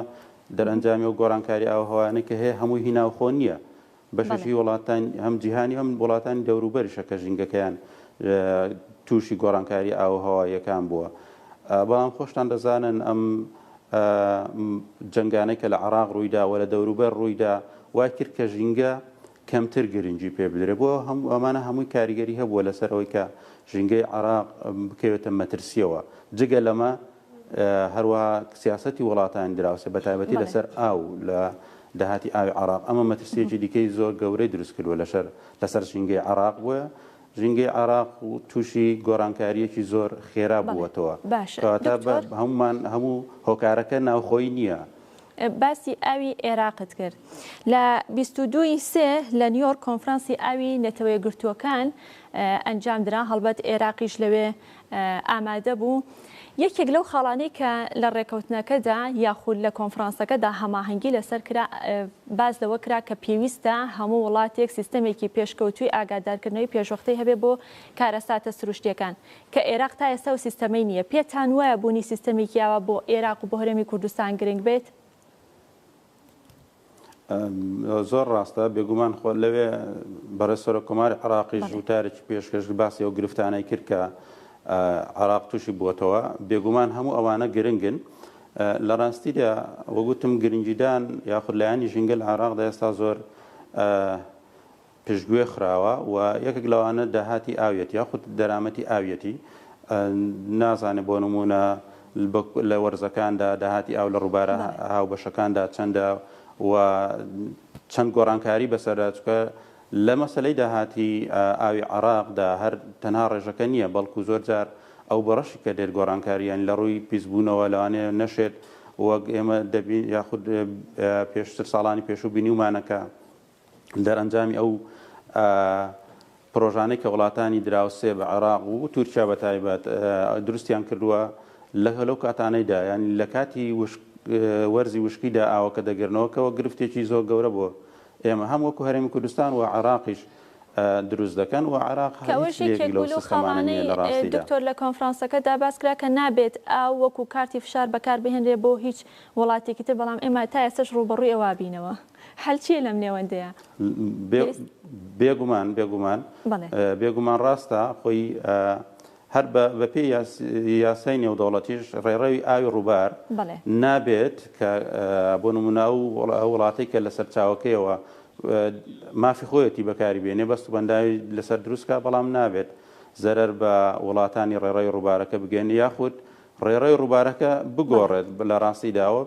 Q: دەرەنجامی و گۆڕانکاری ئاوهەوایانە کە هەیە هەمووی هیناوخۆ نییە بەشێکی وڵاتان هەم جیهانی هەم وڵاتانی دەوروبەریشە کە ژینگەکەیان تووشی گۆڕانکاری ئاوهەوایەکان بووە بەڵام خۆشتان دەزانن ئەم جنگانەی کە لە عێراق ڕوویدا و لە دەوروبەر ڕوویدا وای کرد کە ژینگە کەمتر گرنگی پێ بدرێت بۆ ئەمانە هەمووی کاریگەری هەبووە لەسەرەوەی کە ژینگەی عێراق بکەوێتە مەترسیەوە جگە لەمە هەروەها سیاسەتی وڵاتانی دراوسێ بە تایبەتی لەسەر ئاو لە داهاتی ئاوی عێراق ئەمە مەترسیەکی دیکەی زۆر گەورەی دروست کردووە لەسەر ژینگەی عێراق بووە ژینگەی عێراق و تووشی گۆڕانکاریەکی زۆر خێرا بووەتەوە کەواتە هەمومان هەموو هۆکارەکە ناوخۆی نییە
A: باسی ئاوی عێراقت کرد لە 22 لە نیویۆرک کۆنفرانسی ئاوی نەتەوەیە گرتووەکان ئەنجامدرا هەڵبەت عێراقیش لەوێ ئامادە بوو یەکێک لەو خاڵانەی کە لە ڕێکەوتنەکەدا یاخود لە کۆنفرانسەکەدا هەماهەنگی لەسەر کرا باز لەوە کرا کە پێویستە هەموو وڵاتێک سیستەمێکی پێشکەوتوی ئاگادارکردنەوەی پێشوەختەی هەبێ بۆ کارەساتە سروشتیەکان کە عێراق تا ئێستا و سیستەمەی نییە پێتان وایە بوونی سیستەمێکی یاوە بۆ عێراق و بۆ هەرێمی کوردستان گرنگ بێت
Q: زۆر ڕاستە بێگومان خۆ لەوێ بەڕێسەرە کۆماری عێراقیش وتارێکی پێشکەش باسی ئەو گرفتانەی کرد کە عێراق تووشی بووەتەوە بێگومان هەموو ئەوانە گرنگن لە ڕاستیدا وەگوتم گرنگیدان یاخود لایانی ژینگە لە عێراقدا ئێستا زۆر پێشگوێ خراوە و یەکێک لەوانە داهاتی ئاویەتی یاخود دەرامەتی ئاویەتی نازانێ بۆ نمونە لە وەرزەکاندا داهاتی ئاو لە ڕووبارە هاوبەشەکاندا چەندە و چەند گۆڕانکاری بەسەردا چکە لە مەسلەی داهاتی ئاوی عێراقدا هەر تەنها ڕێژەکە نییە بەڵکو زۆر جار ئەو بەڕەشی کە دێت گۆڕانکاریان لە ڕووی پیسبوونەوە لەوانەیە نەشێت وەک ئێمە دەبین یاخود پێشتر ساڵانی پێشوو بینیومانەکە دەرەنجامی ئەو پرۆژانەی کە وڵاتانی دراوسێ بە عێراق و تورکیا بە تایبەت دروستیان کردووە لە هەلو کاتانەیدا ینی لە کاتی وەرزی وشکیدا ئاوەکە دەگرنەوەکەەوە گرفتێکی زۆر گەورە بۆ ئێمە هەم وەکو هەرێمی کوردستان و عراقیش دروست دەکەن و عراق
A: خەڵانەی دکتۆر لە کۆنفرانسەکەدا باس کرا کە نابێت ئاو وەکو کارتی فشار بەکار بهێنرێ بۆ هیچ وڵاتێکی تر بەڵام ئێمە تا ئێستش ڕوبەڕووی ئەوە بینەوە هەل چیە لەم نێوەندەیە
Q: بێگومان ڕاستە خۆی هەر بە پێی یاسای نێودەوڵەتیش ڕێڕەوی ئاوی ڕووبار نابێت کە بۆ نمونە وڵاتی کە لەسەر چاوەکەیەوە مافی خۆیەتی بەکاری بێنێ بەست و بەنداوی لەسەر دروستکە بەڵام نابێت زەرەر بە وڵاتانی ڕێڕەوی ڕووبارەکە بگەێن یاخود ڕێڕەوی ڕووبارەکە بگۆڕێت لە ڕاستیداوە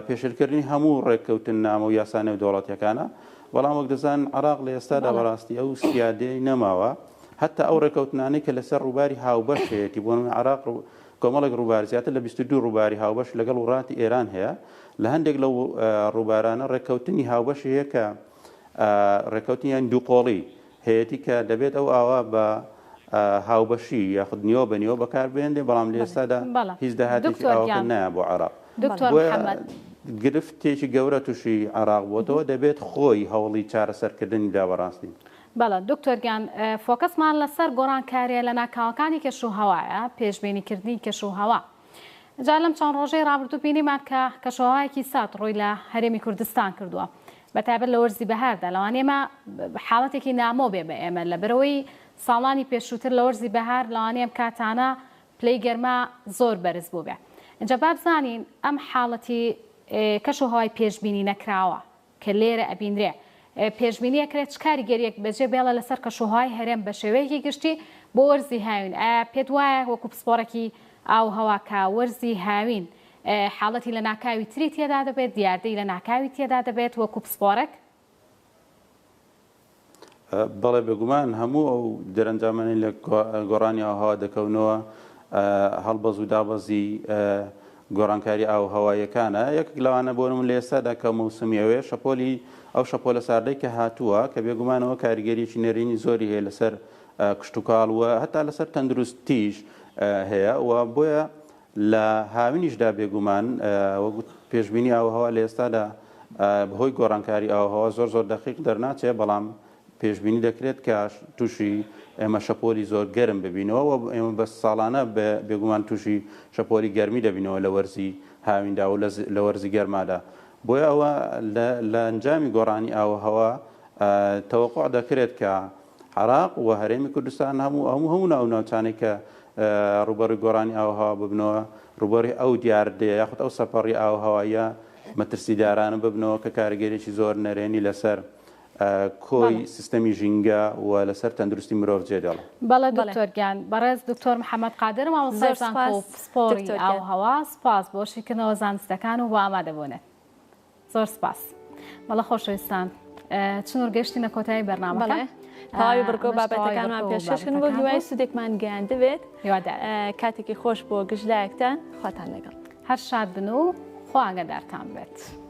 Q: پێشلکردنی هەموو ڕێککەوتن نامە و یاسانە و دەوڵەتیەکانە بەڵام وەک دەزان عراق لە ئێستادا بەڕاستی ئەو سیادەی نەماوە حتا ئەو ڕێککەوتنانەی کە لەسەر ڕووباری هاوبەشێتی بۆ عراق کۆمەڵێک ڕووبار زیاتر لە 22 ڕووباری هاوبەش لەگەڵ وڵاتی ئێران هەیە لە هەندێک لەو ڕووبارانە ڕێککەوتنی هاوبەشی هەیە کە ڕێککەوتنیان دووقۆڵی هەیەی کە دەبێت ئەو ئاوا بە هاوبەشی یاخود نیۆ بە نیۆ بەکار بێنێ بەڵام لە ئێستادا هیچ داهاتێکی ئەوکە نایە بۆ عراق گرفتێکی گەورە تووشی عراق بۆتەوە دەبێت خۆی هەوڵی چارەسەرکردنی دابەڕاستی.
B: بەڵێ دکتۆرگیان فۆکەسمان لەسەر گۆڕانکاریە لە ناکاوەکانی کەشوهەوایە پێشبینیکردنی کەشوهەوا. جا لەم چەند ڕۆژەی ڕابردوو بینیمان کە کەشوهەوایەکی سات ڕووی لە هەرێمی کوردستان کردووە بەتایبەت لە وەرزی بەهاردا لەوان ئێمە حاڵەتێکی نامۆ بێ بە ئێمە لە بەرەوەی ساڵانی پێشووتر لە وەرزی بەهار لەوانەیەم کاتانە پلەی گەرما زۆر بەرز بوو بێ. اینجا با بزانین ئەم حاڵەتی کەشوهەوای پێشبینی نەکراوە کە لێرە ئەبینرێ پێشبینیەکرێت چ کاریگەریەک بەجێ بێڵە لەسەر کەشوهەوای هەرێم بە شێوەیەکی گشتی بۆ وەرزی هاوین ئایا پێت وایە وەکو پسپۆڕێکی ئاو هەواکە وەرزی هاوین حاڵەتی لە ناکاوی تری تێدا دەبێت دیاردەی لە ناکاوی تێدا دەبێت وەکو پسپۆڕێک؟
Q: بەڵێ بێگومان هەموو ئەو دەرەنجامانی لە گۆڕانی ئاوهەوا دەکەونەوە هەڵبەز و دابەزی گۆڕانکاری ئاو هەوایەکانە یەکێک لەوانە بۆ من لە ئێستادا کە موسمیەوەیە شەپۆلی ئەو شەپۆلە ساردەی کە هاتووە کە بێگومانەوە کاریگەریی نێرینی زۆری هەیە لەسەر کشتتوکاڵ وە هەتا لەسەر تەندروستیش هەیە و بۆیە لە هاوینیشدا بێگومان وەگوت پێشبینی ئاوهەوا لە ئێستادا بەهۆی گۆڕانکاری ئاوهەوا زۆر زۆر دەقیق دەرناچێت بەڵام پێشبینی دەکرێت کە تووشی ئێمە شەپۆلی زۆر گەرم ببینەوە و ئێمە بە ساڵانە بێگومان تووشی شەپۆلی گەرمی دەبینەوە لە وەرزی هاویندا و لە وەرزی گەرمادا بۆیە ئەوە لە ئەنجامی گۆڕانی ئاوهەوا تەوەقع دەکرێت کە عراق و هەرێمی کوردستان هەموو ناوناوچانێک کە ڕوبەڕووی گۆڕانی ئاوهەوا ببنەوە ڕوبەڕی ئەو دیاردەیە یاخود ئەو سەپەڕی ئاوهەوایە مەترسیدارانە ببنەوە کە کارگەرێکی زۆر نەرێنی لەسەر کۆی سیستەمی ژینگە و لەسەر تەندروستی مرۆڤ جێدەڵ.
B: بەڵێ دکتۆرگیان بەڕێز دکتۆر محەممەد قادر مامۆستای سپۆری ئاوهەوا سپاس بۆ شیکردنەوە زانستەکان و بۆ ئامادەبوونێت. زۆر سپاس. بەڵە خۆشەویستان چنوور گەشتینە کۆتایی بەرنامەکە.
A: تاوی بڕگۆ بابەتەکانمان پێشکەشکن بۆ هیوای سودێکمان گەیان دەبێت کاتێکی خۆش بۆ گژلایەکتان خواتان لەگەڵ
B: هەر شاد بن و خوا ئاگادارتان بێت.